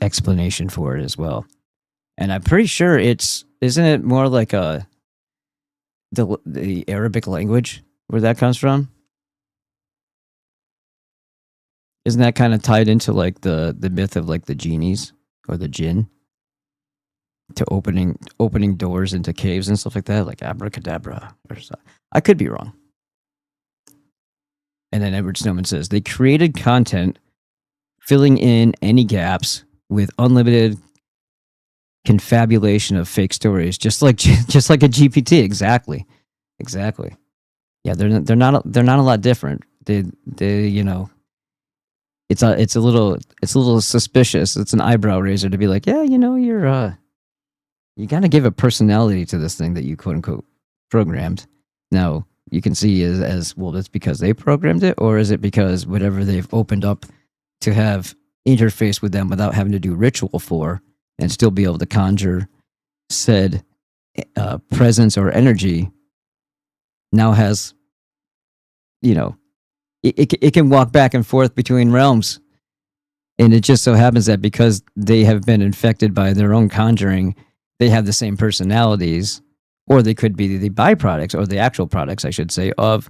explanation for it as well. And I'm pretty sure isn't it more like the Arabic language where that comes from? Isn't that kind of tied into the myth of the genies or the jinn? To opening doors into caves and stuff like that, like abracadabra or something. I could be wrong. And then Edward Snowman says, they created content filling in any gaps with unlimited confabulation of fake stories, just like a GPT. Exactly. Yeah, they're not a lot different. They it's a little suspicious. It's an eyebrow raiser to be like, yeah, you got to give a personality to this thing that you quote unquote programmed. Now you can see as well, that's because they programmed it, or is it because whatever they've opened up to have interface with them without having to do ritual for and still be able to conjure said presence or energy now has, it can walk back and forth between realms. And it just so happens that because they have been infected by their own conjuring, they have the same personalities, or they could be the byproducts or the actual products, I should say, of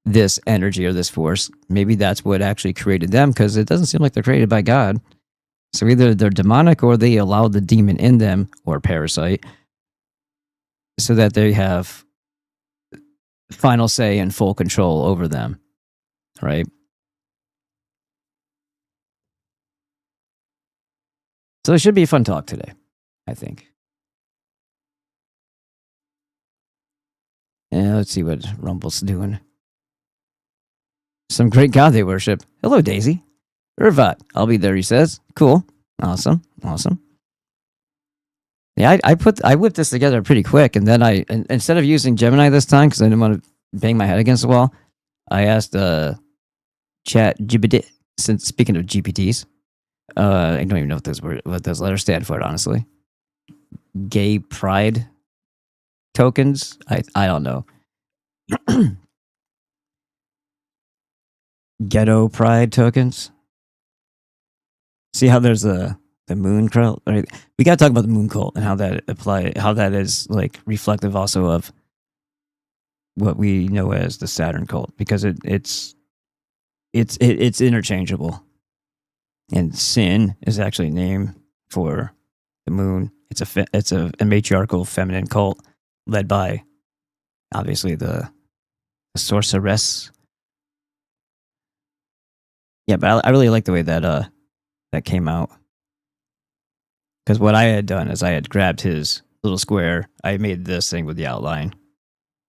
this energy or this force. Maybe that's what actually created them, because it doesn't seem like they're created by God. So either they're demonic or they allowed the demon in them, or parasite, so that they have final say and full control over them, right? So it should be a fun talk today, I think. Yeah, let's see what Rumble's doing. Some great god they worship. Hello, Daisy. Irvat, I'll be there, he says. Cool. Awesome. Yeah, I whipped this together pretty quick, and then instead of using Gemini this time because I didn't want to bang my head against the wall, I asked Chat GPT. Since speaking of GPTs, I don't even know what those letters stand for. Honestly, gay pride tokens. I don't know. Ghetto pride tokens. See how there's the moon cult, right? We got to talk about the moon cult and how that is like reflective also of what we know as the Saturn cult, because it's interchangeable. And sin is actually a name for the moon. It's a matriarchal feminine cult led by obviously the sorceress. Yeah, but I really like the way that that came out. Because what I had done is I had grabbed his little square. I made this thing with the outline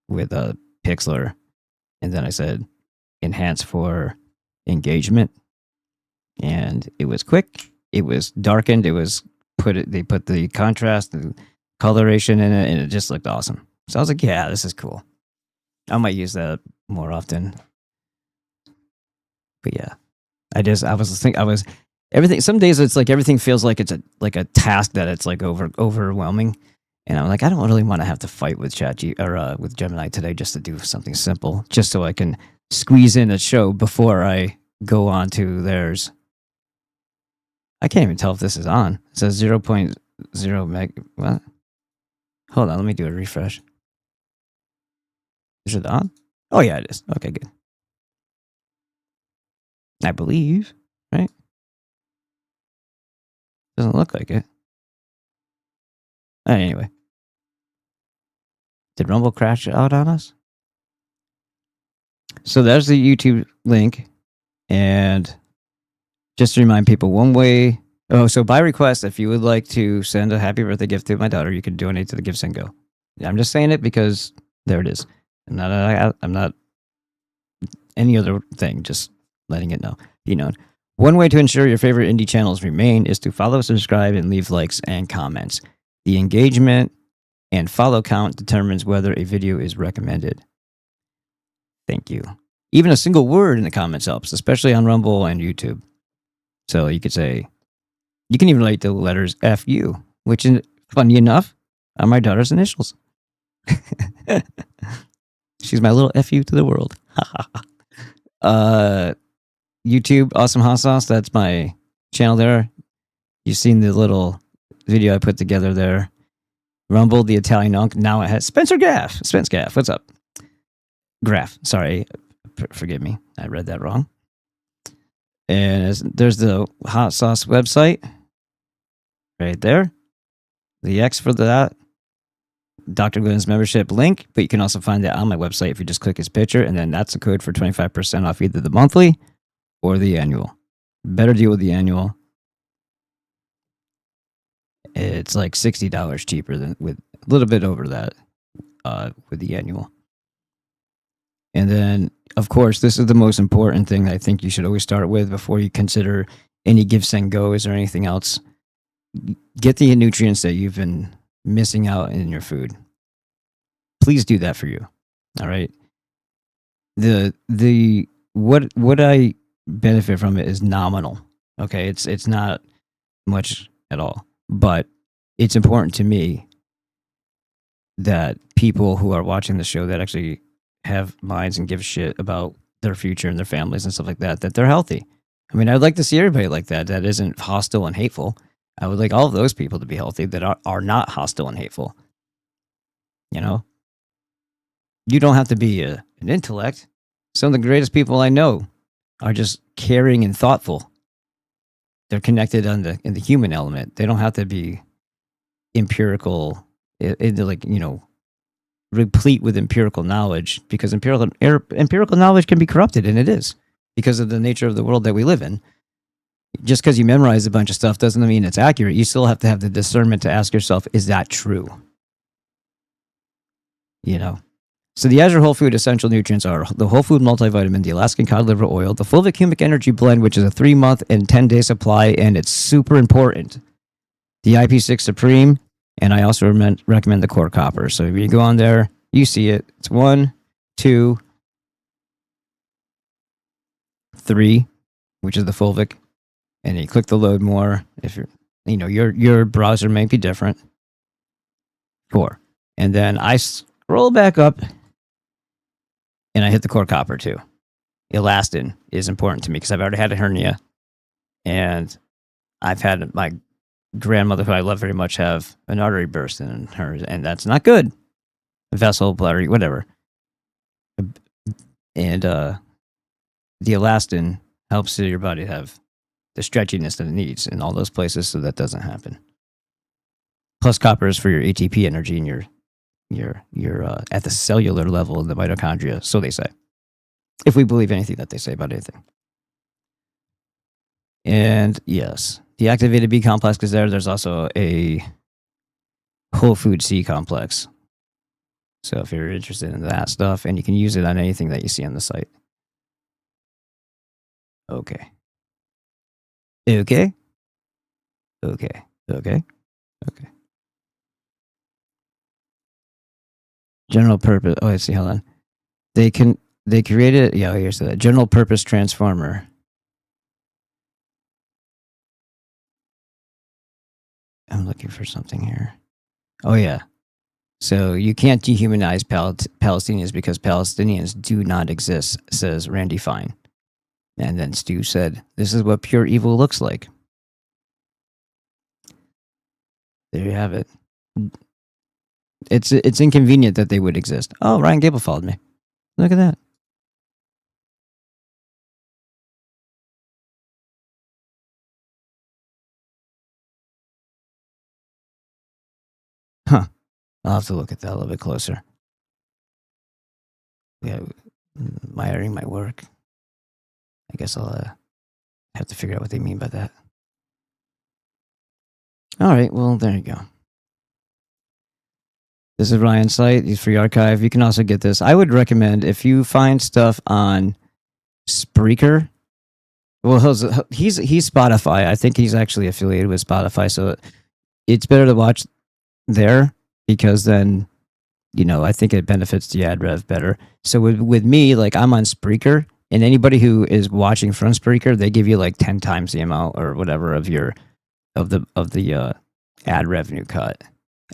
with a pixeler, and then I said enhance for engagement, and it was quick. It was darkened. They put the contrast and coloration in it, and it just looked awesome. So I was like, yeah, this is cool. I might use that more often. But yeah, I was everything. Some days it's like everything feels like it's a task that it's like overwhelming, and I'm like, I don't really want to have to fight with with Gemini today just to do something simple, just so I can squeeze in a show before I go on to theirs. I can't even tell if this is on. It says 0.0 meg. What? Hold on, let me do a refresh. Is it on? Oh yeah, it is. Okay, good. I believe, right? Doesn't look like it. Anyway. Did Rumble crash out on us? So there's the YouTube link. And just to remind people, one way. Oh, so by request, if you would like to send a happy birthday gift to my daughter, you can donate to the Give Send Go. I'm just saying it because there it is. I'm not any other thing, just letting it be known. One way to ensure your favorite indie channels remain is to follow, subscribe, and leave likes and comments. The engagement and follow count determines whether a video is recommended. Thank you. Even a single word in the comments helps, especially on Rumble and YouTube. So you could say, you can even write the letters FU, which is, funny enough, are my daughter's initials. She's my little FU to the world. YouTube, Awesome Hot Sauce, that's my channel there. You've seen the little video I put together there. Rumble, the Italian Unk, now it has Spencer Gaff. Spence Gaff, what's up? Graph, sorry, forgive me, I read that wrong. And there's the Hot Sauce website right there. The X for that. Dr. Glidden's membership link, but you can also find that on my website if you just click his picture, and then that's the code for 25% off either the monthly or the annual. Better deal with the annual. It's like $60 cheaper than with a little bit over that with the annual. And then, of course, this is the most important thing that I think you should always start with before you consider any Give Send Goes or anything else. Get the nutrients that you've been missing out in your food. Please do that for you. All right. What I benefit from it is nominal. Okay, it's not much at all, but it's important to me that people who are watching the show that actually have minds and give a shit about their future and their families and stuff like that they're healthy. I mean, I'd like to see everybody like that isn't hostile and hateful. I would like all of those people to be healthy that are not hostile and hateful. You know? You don't have to be an intellect. Some of the greatest people I know are just caring and thoughtful. They're connected in the human element. They don't have to be empirical, replete with empirical knowledge, because empirical knowledge can be corrupted, and it is because of the nature of the world that we live in. Just because you memorize a bunch of stuff doesn't mean it's accurate. You still have to have the discernment to ask yourself, is that true? You know? So the Azure Whole Food Essential Nutrients are the Whole Food Multivitamin, the Alaskan Cod Liver Oil, the Fulvic-Humic Energy Blend, which is a 3-month and 10-day supply, and it's super important. The IP6 Supreme, And I also recommend the core copper. So if you go on there, you see it. It's 1, 2, 3, which is the Fulvic, and you click the load more. If your browser may be different. 4, and then I scroll back up, and I hit the core copper too. Elastin is important to me because I've already had a hernia, and I've had my grandmother, who I love very much, have an artery burst in her, and that's not good. Vessel, blood, whatever. And the elastin helps your body have the stretchiness that it needs in all those places, so that doesn't happen. Plus, copper is for your ATP energy and your at the cellular level in the mitochondria, so they say. If we believe anything that they say about anything. And yes, the activated B complex is there. There's also a whole food C complex. So if you're interested in that stuff, and you can use it on anything that you see on the site. Okay. Okay. Okay. Okay. Okay. General purpose. Oh, let's see. Hold on. They created. Yeah, here's the general purpose transformer. I'm looking for something here. Oh yeah. So you can't dehumanize Palestinians because Palestinians do not exist, says Randy Fine. And then Stu said, "This is what pure evil looks like." There you have it. It's inconvenient that they would exist. Oh, Ryan Gable followed me. Look at that. Huh. I'll have to look at that a little bit closer. Yeah, admiring my work. I guess I'll have to figure out what they mean by that. All right, well, there you go. This is Ryan's site. He's free archive. You can also get this. I would recommend, if you find stuff on Spreaker. Well, he's Spotify. I think he's actually affiliated with Spotify, so it's better to watch there because then, I think it benefits the ad rev better. So with me, like, I'm on Spreaker, and anybody who is watching from Spreaker, they give you like 10 times the amount or whatever of the ad revenue cut.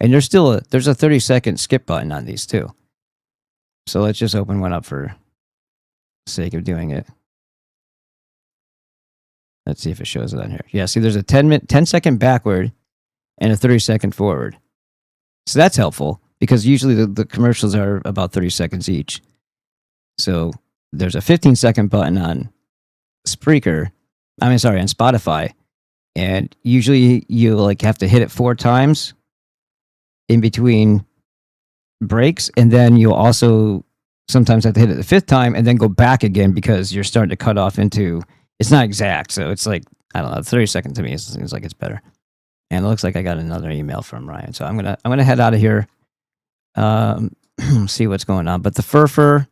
And there's a 30-second skip button on these too. So let's just open one up for the sake of doing it. Let's see if it shows it on here. Yeah, see, there's a 10-second backward and a 30-second forward. So that's helpful because usually the commercials are about 30 seconds each. So there's a 15-second button on Spotify, and usually you like have to hit it 4 times in between breaks, and then you'll also sometimes have to hit it the 5th time and then go back again because you're starting to cut off into. It's not exact, so it's like, I don't know, 30 seconds to me seems like it's better. And it looks like I got another email from Ryan, so I'm gonna head out of here. See what's going on. But the fur,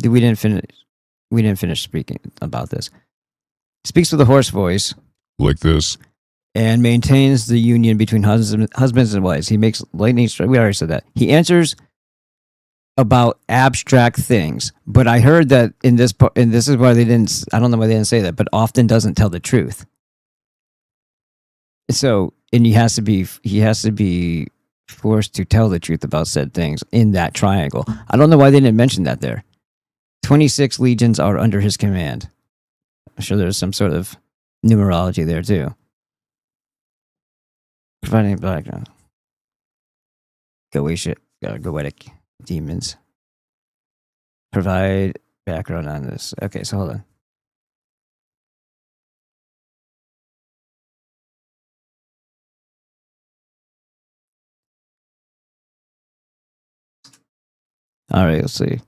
we didn't finish speaking about this. Speaks with a hoarse voice, like this, and maintains the union between husbands and wives. He makes lightning strikes. We already said that. He answers about abstract things, but I heard that in this part, and this is why they didn't. I don't know why they didn't say that, but often doesn't tell the truth. So, and he has to be forced to tell the truth about said things in that triangle. I don't know why they didn't mention that there. 26 legions are under his command. I'm sure there's some sort of numerology there too. Providing background. Goetic demons. Provide background on this. Okay, so hold on. All right, let's see.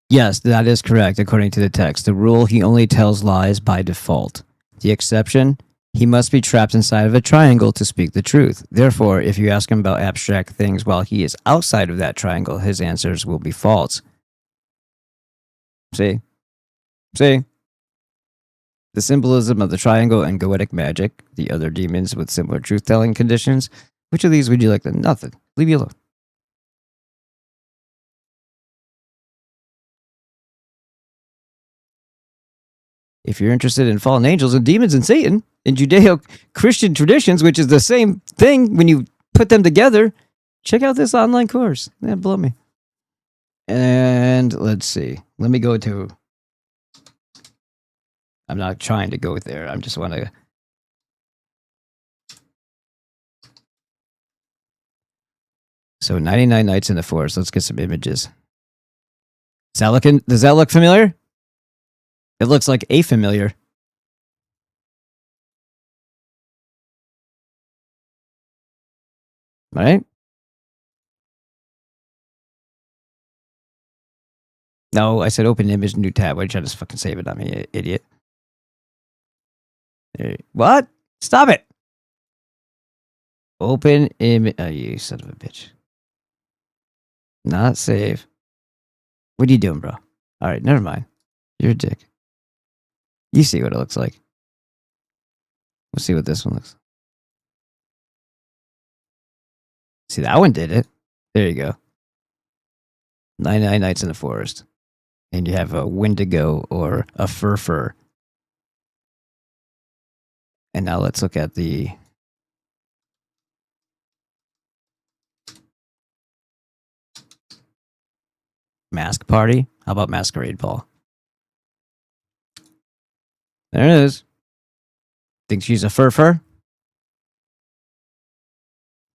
Yes, that is correct according to the text. The rule, he only tells lies by default. The exception, he must be trapped inside of a triangle to speak the truth. Therefore, if you ask him about abstract things while he is outside of that triangle, his answers will be false. See? The symbolism of the triangle and goetic magic, the other demons with similar truth-telling conditions. Which of these would you like to? Nothing. Leave me alone. If you're interested in fallen angels and demons and Satan in Judeo-Christian traditions, which is the same thing when you put them together, check out this online course. Yeah, blow me. And let's see. Let me go to... I'm not trying to go there. I just want to... So 99 Nights in the Forest. Let's get some images. Does that look familiar? It looks like a familiar. Right? No, I said open image, new tab. Why did you try to fucking save it on me, you idiot? What? Stop it! Open image. Oh, you son of a bitch. Not save. What are you doing, bro? Alright, never mind. You're a dick. You see what it looks like. We'll see what this one looks like. See, that one did it. There you go. 99 Nights in the Forest. And you have a Wendigo or a Fur. And now let's look at the... Mask Party. How about Masquerade Ball? There it is. Think she's a Fur? Is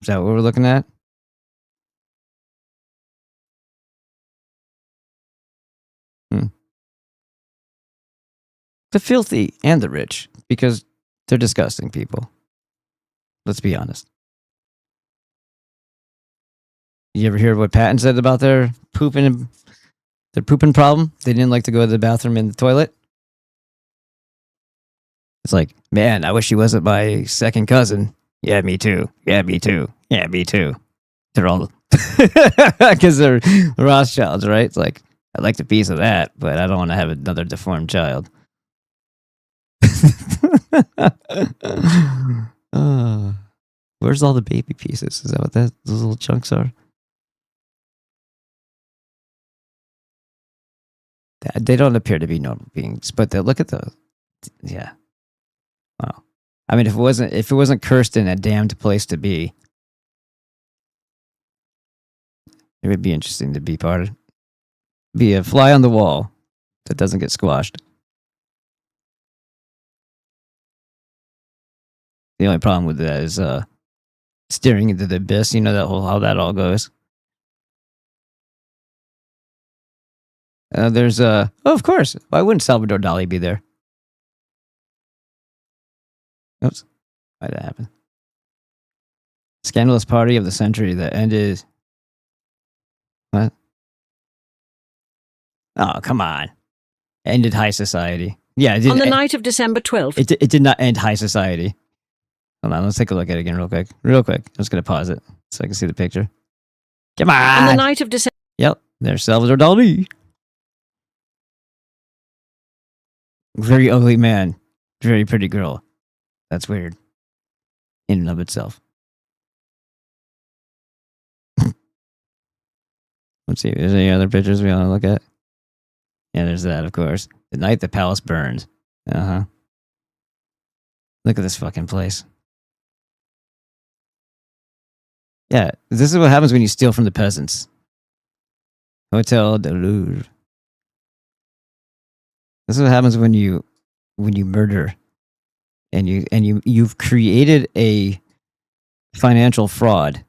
that what we're looking at? The filthy and the rich, because they're disgusting people. Let's be honest. You ever hear what Patton said about their pooping problem? They didn't like to go to the bathroom in the toilet. It's like, man, I wish he wasn't my second cousin. Yeah, me too. Yeah, me too. Yeah, me too. They're all because they're Rothschilds, right? It's like, I'd like a piece of that, but I don't want to have another deformed child. Where's all the baby pieces? Is that what those little chunks are? They don't appear to be normal beings, but look at the... Yeah. Wow. I mean, if it wasn't cursed in a damned place to be, it would be interesting to be part of. Be a fly on the wall that doesn't get squashed. The only problem with that is staring into the abyss. You know how that all goes. There's oh, of course. Why wouldn't Salvador Dali be there? Oops. Why'd that happen? Scandalous party of the century that ended... What? Oh, come on. Ended high society. Yeah, it did. On the night of December 12th. It did not end high society. Hold on, let's take a look at it again real quick. Real quick. I'm just going to pause it so I can see the picture. Come on! On the night of December... Yep, there's Salvador Dali. Very ugly man. Very pretty girl. That's weird. In and of itself. Let's see if there's any other pictures we want to look at. Yeah, there's that, of course. The night the palace burned. Uh-huh. Look at this fucking place. Yeah, this is what happens when you steal from the peasants. Hotel de Louvre. This is what happens when you murder and you've created a financial fraud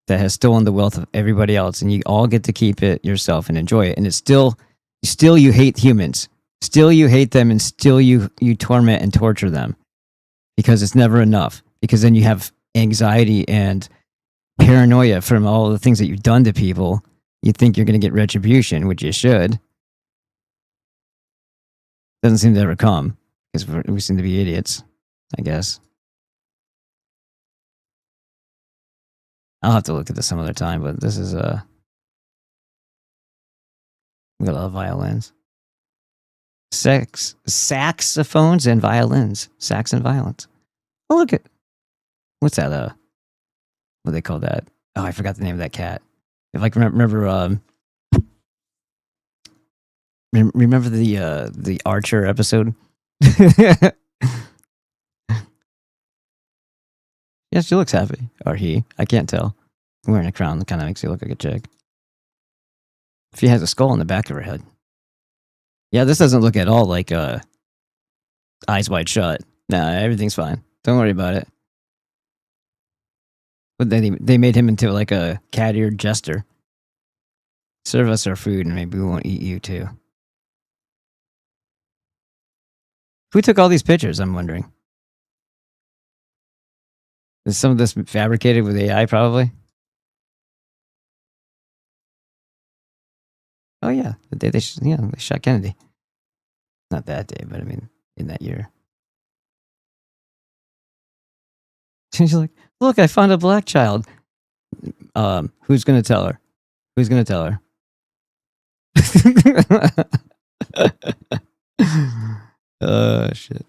that has stolen the wealth of everybody else, and you all get to keep it yourself and enjoy it. And it's still you hate humans. Still you hate them, and still you torment and torture them because it's never enough. Because then you have anxiety and paranoia from all the things that you've done to people. You think you're going to get retribution, which you should. Doesn't seem to ever come because we seem to be idiots, I guess. I'll have to look at this some other time, but this is we got a lot of violins. Saxophones and violins. Sax and violins. Oh, look at what's that? What do they call that? Oh, I forgot the name of that cat. If I can remember, remember the Archer episode. Yeah, she looks happy, or he. I can't tell. Wearing a crown that kind of makes you look like a chick. She has a skull on the back of her head. Yeah, this doesn't look at all like Eyes Wide Shut. Nah, everything's fine. Don't worry about it. But they made him into like a cat-eared jester. Serve us our food and maybe we won't eat you too. Who took all these pictures, I'm wondering? Is some of this fabricated with AI probably? Oh yeah, the day they shot Kennedy. Not that day, but I mean in that year. She's like, look, I found a black child. Who's gonna tell her? Who's gonna tell her? Shit.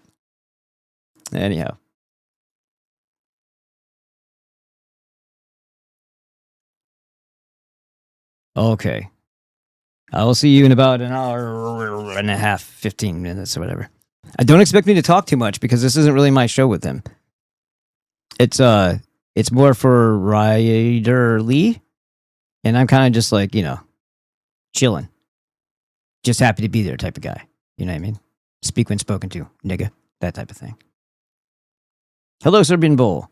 Anyhow. Okay. I will see you in about an hour and a half, 15 minutes or whatever. Don't expect me to talk too much because this isn't really my show with him. It's more for Ryder Lee, and I'm kind of just like, chilling. Just happy to be there type of guy. You know what I mean? Speak when spoken to, nigga. That type of thing. Hello, Serbian Bull.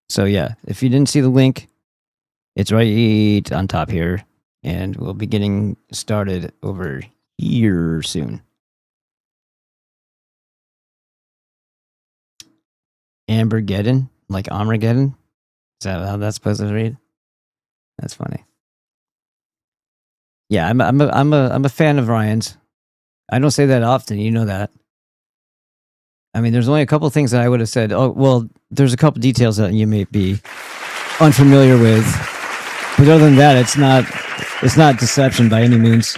So yeah, if you didn't see the link, it's right on top here. And we'll be getting started over here soon. Ambergeddon? Like Armageddon? Is that how that's supposed to read? That's funny. Yeah, I'm a fan of Ryan's. I don't say that often, you know that. I mean, there's only a couple things that I would have said. Oh, well, there's a couple details that you may be unfamiliar with. But other than that, it's not deception by any means.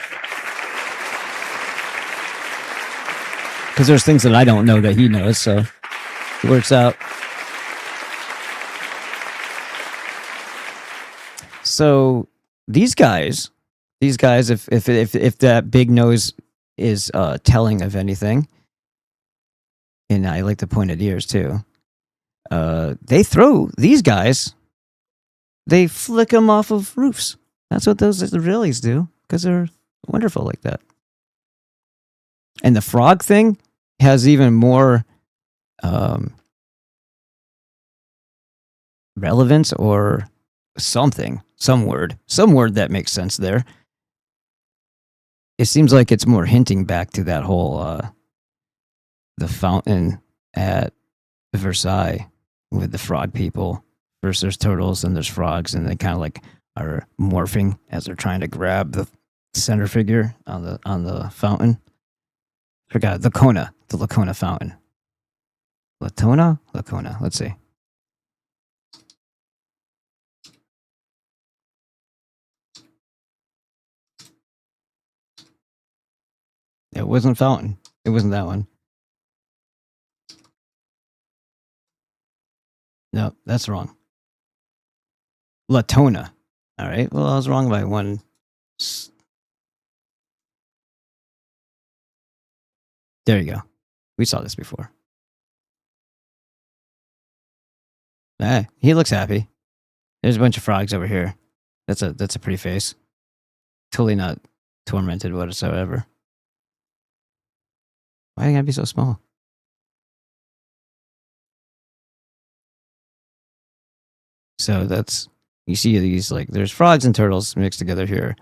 Because there's things that I don't know that he knows, so it works out. So these guys, if that big nose is telling of anything, and I like the pointed ears too, they throw these guys. They flick them off of roofs. That's what those Israelis do because they're wonderful like that. And the frog thing has even more relevance or something, some word that makes sense there. It seems like it's more hinting back to that whole the fountain at Versailles with the frog people. First there's turtles and there's frogs, and they kind of like are morphing as they're trying to grab the center figure on the fountain. Forgot the Lacona fountain. Lacona. Let's see. It wasn't fountain. It wasn't that one. No, that's wrong. Latona. All right. Well, I was wrong by one. There you go. We saw this before. Ah, he looks happy. There's a bunch of frogs over here. That's a pretty face. Totally not tormented whatsoever. Why do you gotta be so small? So that's, you see these, like, there's frogs and turtles mixed together here.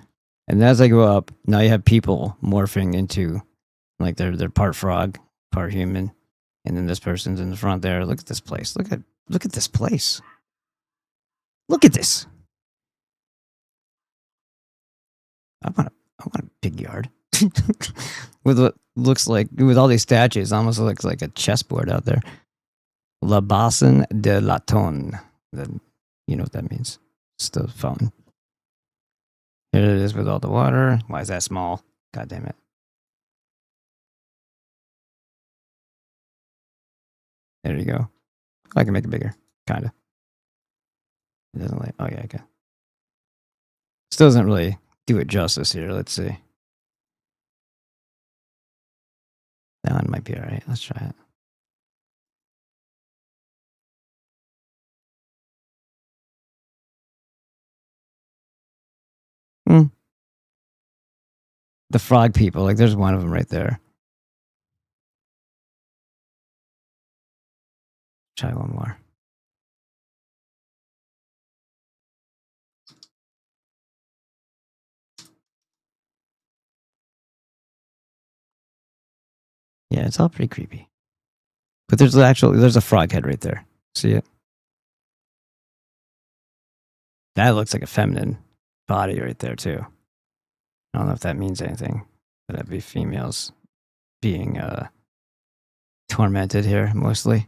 And as I go up, now you have people morphing into, like, they're part frog, part human. And then this person's in the front there. Look at this place. Look at this place. Look at this. I want a big yard. with what looks like, with all these statues, almost looks like a chessboard out there. La Bassin de Laton. You know what that means. It's the fountain. Here it is with all the water. Why is that small? God damn it. There you go. I can make it bigger. Kind of. It doesn't like, oh yeah, okay. Still doesn't really do it justice here. Let's see. That one might be all right. Let's try it. The frog people, like there's one of them right there. Try one more. Yeah, it's all pretty creepy. But there's a frog head right there. See it? That looks like a feminine body right there too. I don't know if that means anything, but that'd be females being tormented here mostly.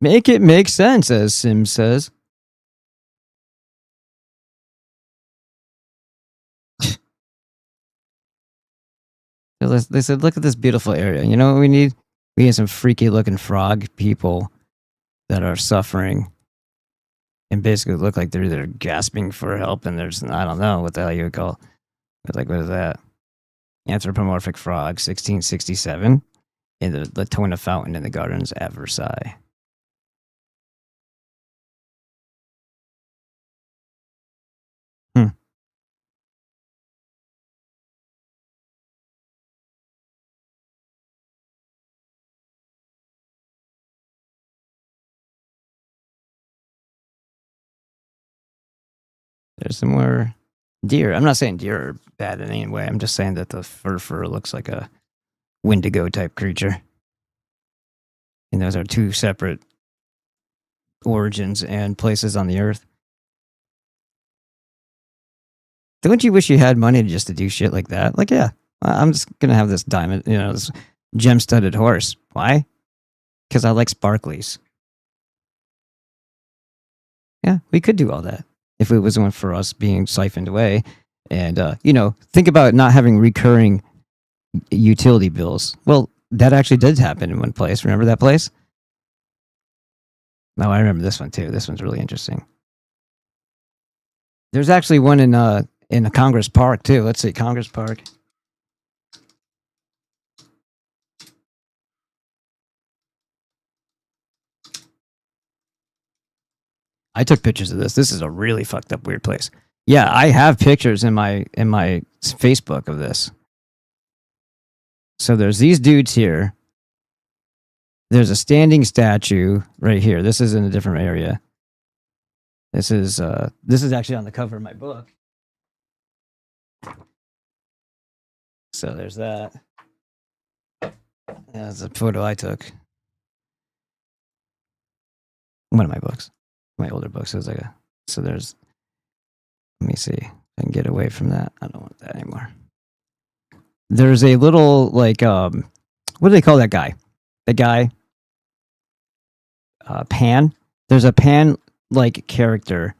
Make it make sense, as Sim says. They said, look at this beautiful area. You know what we need? We need some freaky looking frog people that are suffering and basically look like they're either gasping for help and there's, I don't know what the hell you would call, but like, what is that? Anthropomorphic frog, 1667, in the Latona Fountain in the Gardens at Versailles. There's some more deer. I'm not saying deer are bad in any way. I'm just saying that the fur looks like a Wendigo type creature. And those are two separate origins and places on the earth. Don't you wish you had money just to do shit like that? Like, yeah, I'm just going to have this diamond, this gem-studded horse. Why? Because I like sparklies. Yeah, we could do all that if it wasn't for us being siphoned away. And, think about not having recurring utility bills. Well, that actually did happen in one place. Remember that place? No, I remember this one too. This one's really interesting. There's actually one in a Congress Park too. Let's see, Congress Park. I took pictures of this. This is a really fucked up weird place. Yeah, I have pictures in my Facebook of this. So there's these dudes here. There's a standing statue right here. This is in a different area. This is actually on the cover of my book. So there's that. That's a photo I took. One of my books. My older books. So there's, let me see if I can get away from that. I don't want that anymore. There's a little, like, what do they call that guy? The guy, Pan. There's a Pan-like character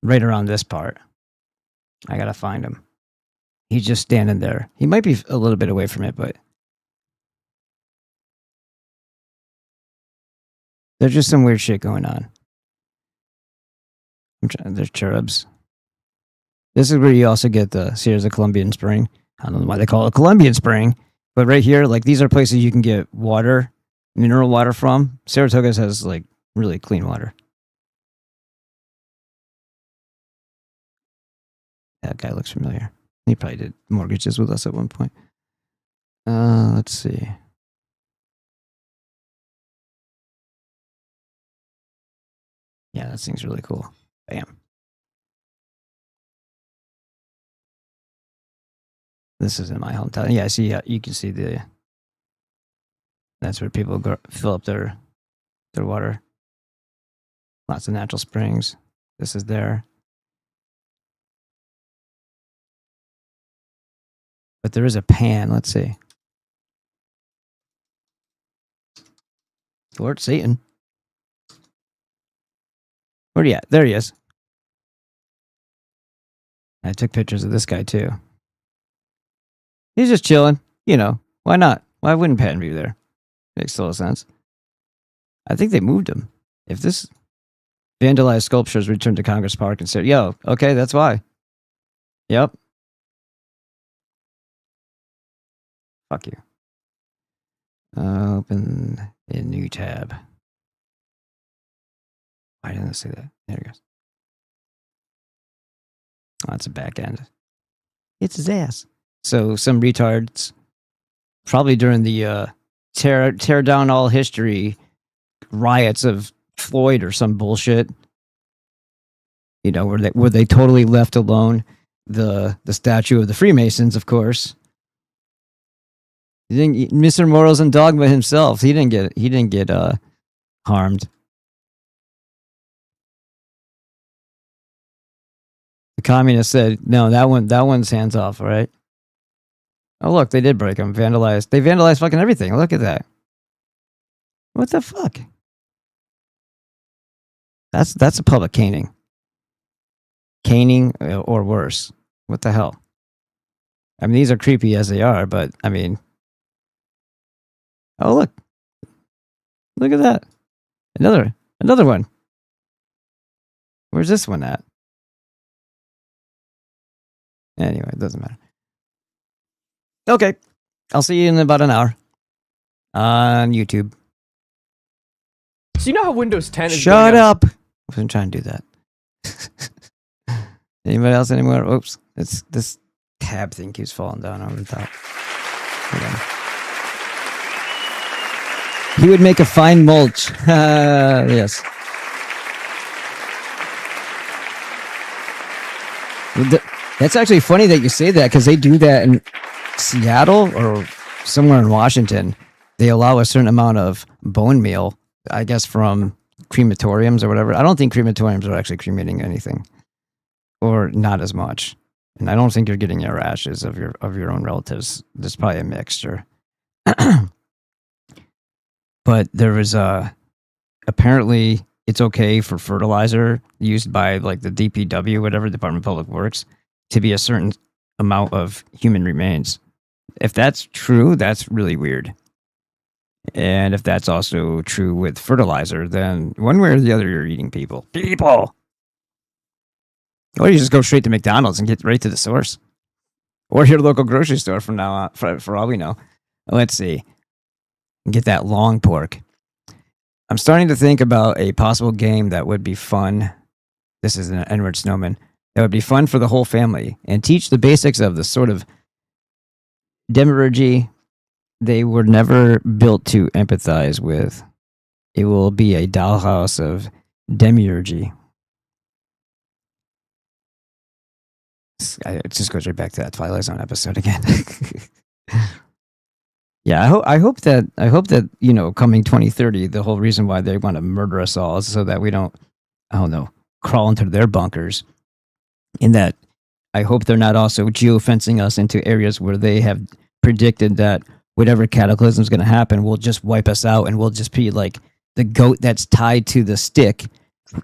right around this part. I gotta find him. He's just standing there. He might be a little bit away from it, but there's just some weird shit going on. There's cherubs. This is where you also get the Sierras of Columbian Spring. I don't know why they call it Columbian Spring, but right here, like, these are places you can get water, mineral water from. Saratoga's has, like, really clean water. That guy looks familiar. He probably did mortgages with us at one point. Let's see. Yeah, that thing's really cool. Bam. This is in my hometown. Yeah, see, you can see that's where people go fill up their water. Lots of natural springs. This is there. But there is a pan. Let's see. Lord Satan. Where are you at? There he is. I took pictures of this guy too. He's just chilling. You know, why not? Why wouldn't Pan be there? Makes total sense. I think they moved him. If this vandalized sculptures returned to Congress Park and said, yo, okay, that's why. Yep. Fuck you. Open a new tab. Why didn't it say that? There it goes. Oh, it's a back end. It's his ass. So some retards, probably during the tear down all history riots of Floyd or some bullshit. You know, where they totally left alone the statue of the Freemasons, of course. Mr. Morals and Dogma himself, he didn't get harmed. The communist said, no, that one's hands off, all right? Oh, look, they did break them. They vandalized fucking everything. Look at that. What the fuck? That's a public caning. Caning or worse. What the hell? I mean, these are creepy as they are, but I mean... Oh, look. Look at that. Another one. Where's this one at? Anyway, it doesn't matter. Okay. I'll see you in about an hour. On YouTube. So you know how Windows 10 is... Shut up! I wasn't trying to do that. Anybody else anymore? Oops. This tab thing keeps falling down over the top. He would make a fine mulch. Yes. That's actually funny that you say that, because they do that in Seattle or somewhere in Washington. They allow a certain amount of bone meal, I guess, from crematoriums or whatever. I don't think crematoriums are actually cremating anything, or not as much. And I don't think you're getting your ashes of your own relatives. There's probably a mixture. But there was apparently it's okay for fertilizer used by like the DPW, whatever, Department of Public Works, to be a certain amount of human remains. If that's true, that's really weird. And if that's also true with fertilizer, then one way or the other, you're eating people. People! Or you just go straight to McDonald's and get right to the source. Or your local grocery store from now on, for all we know. Let's see. Get that long pork. I'm starting to think about a possible game that would be fun. This is an Edward Snowman. That would be fun for the whole family and teach the basics of the sort of demiurgy they were never built to empathize with. It will be a dollhouse of demiurgy. It just goes right back to that Twilight Zone episode again. Yeah, I hope that you know, coming 2030, the whole reason why they want to murder us all is so that we don't, I don't know, crawl into their bunkers. In that, I hope they're not also geofencing us into areas where they have predicted that whatever cataclysm is going to happen will just wipe us out, and we'll just be like the goat that's tied to the stick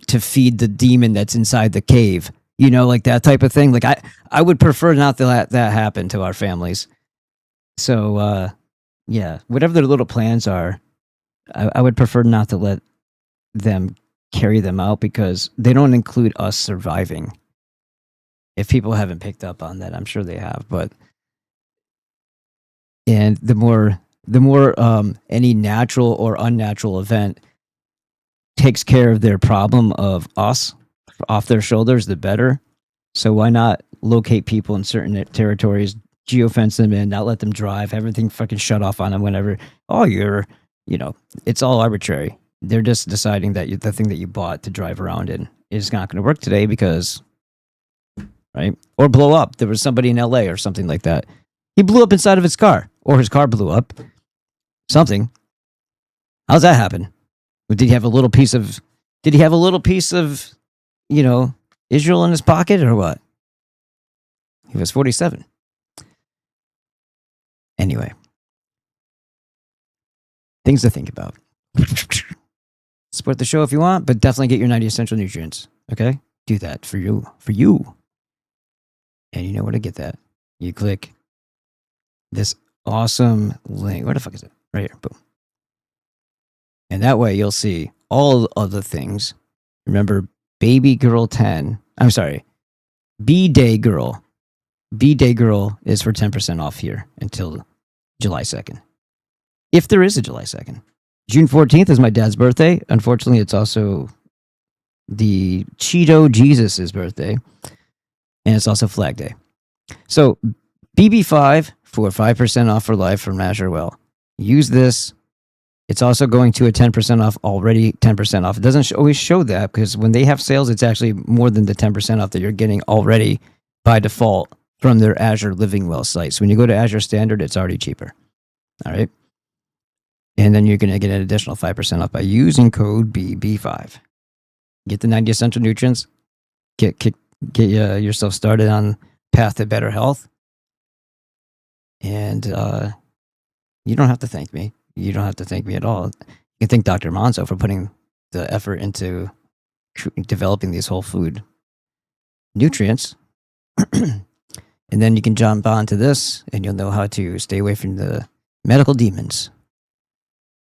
to feed the demon that's inside the cave. You know, like that type of thing. Like I would prefer not to let that happen to our families. So, yeah, whatever their little plans are, I would prefer not to let them carry them out, because they don't include us surviving. If people haven't picked up on that, I'm sure they have. But and the more any natural or unnatural event takes care of their problem of us off their shoulders, the better. So why not locate people in certain territories, geofence them in, not let them drive, everything fucking shut off on them whenever. Oh, it's all arbitrary. They're just deciding that the thing that you bought to drive around in is not going to work today because, right? Or blow up. There was somebody in LA or something like that. He blew up inside of his car, or his car blew up. Something. How's that happen? Did he have a little piece of, Israel in his pocket or what? He was 47. Anyway, things to think about. Support the show if you want, but definitely get your 90 essential nutrients. Okay? Do that for you. For you. And you know where to get that. You click this awesome link. Where the fuck is it? Right here. Boom. And that way you'll see all other things. Remember, Baby Girl 10. I'm sorry. B-Day Girl. B-Day Girl is for 10% off here until July 2nd. If there is a July 2nd. June 14th is my dad's birthday. Unfortunately, it's also the Cheeto Jesus' birthday. And it's also Flag Day. So, BB5 for 5% off for life from Azure. Well, use this. It's also going to a 10% off, already 10% off. It doesn't always show that because when they have sales, it's actually more than the 10% off that you're getting already by default from their Azure Living Well site. So when you go to Azure Standard, it's already cheaper. All right. And then you're going to get an additional 5% off by using code BB5. Get the 90 essential nutrients. Get yourself started on path to better health. And you don't have to thank me. You don't have to thank me at all. You can thank Dr. Monzo for putting the effort into developing these whole food nutrients. And then you can jump onto this and you'll know how to stay away from the medical demons.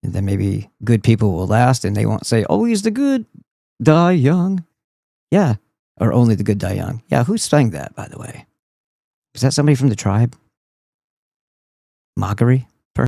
And then maybe good people will last and they won't say, always the good die young. Yeah. Or only the good die young. Yeah. Who's saying that, by the way? Is that somebody from the tribe? Mockery?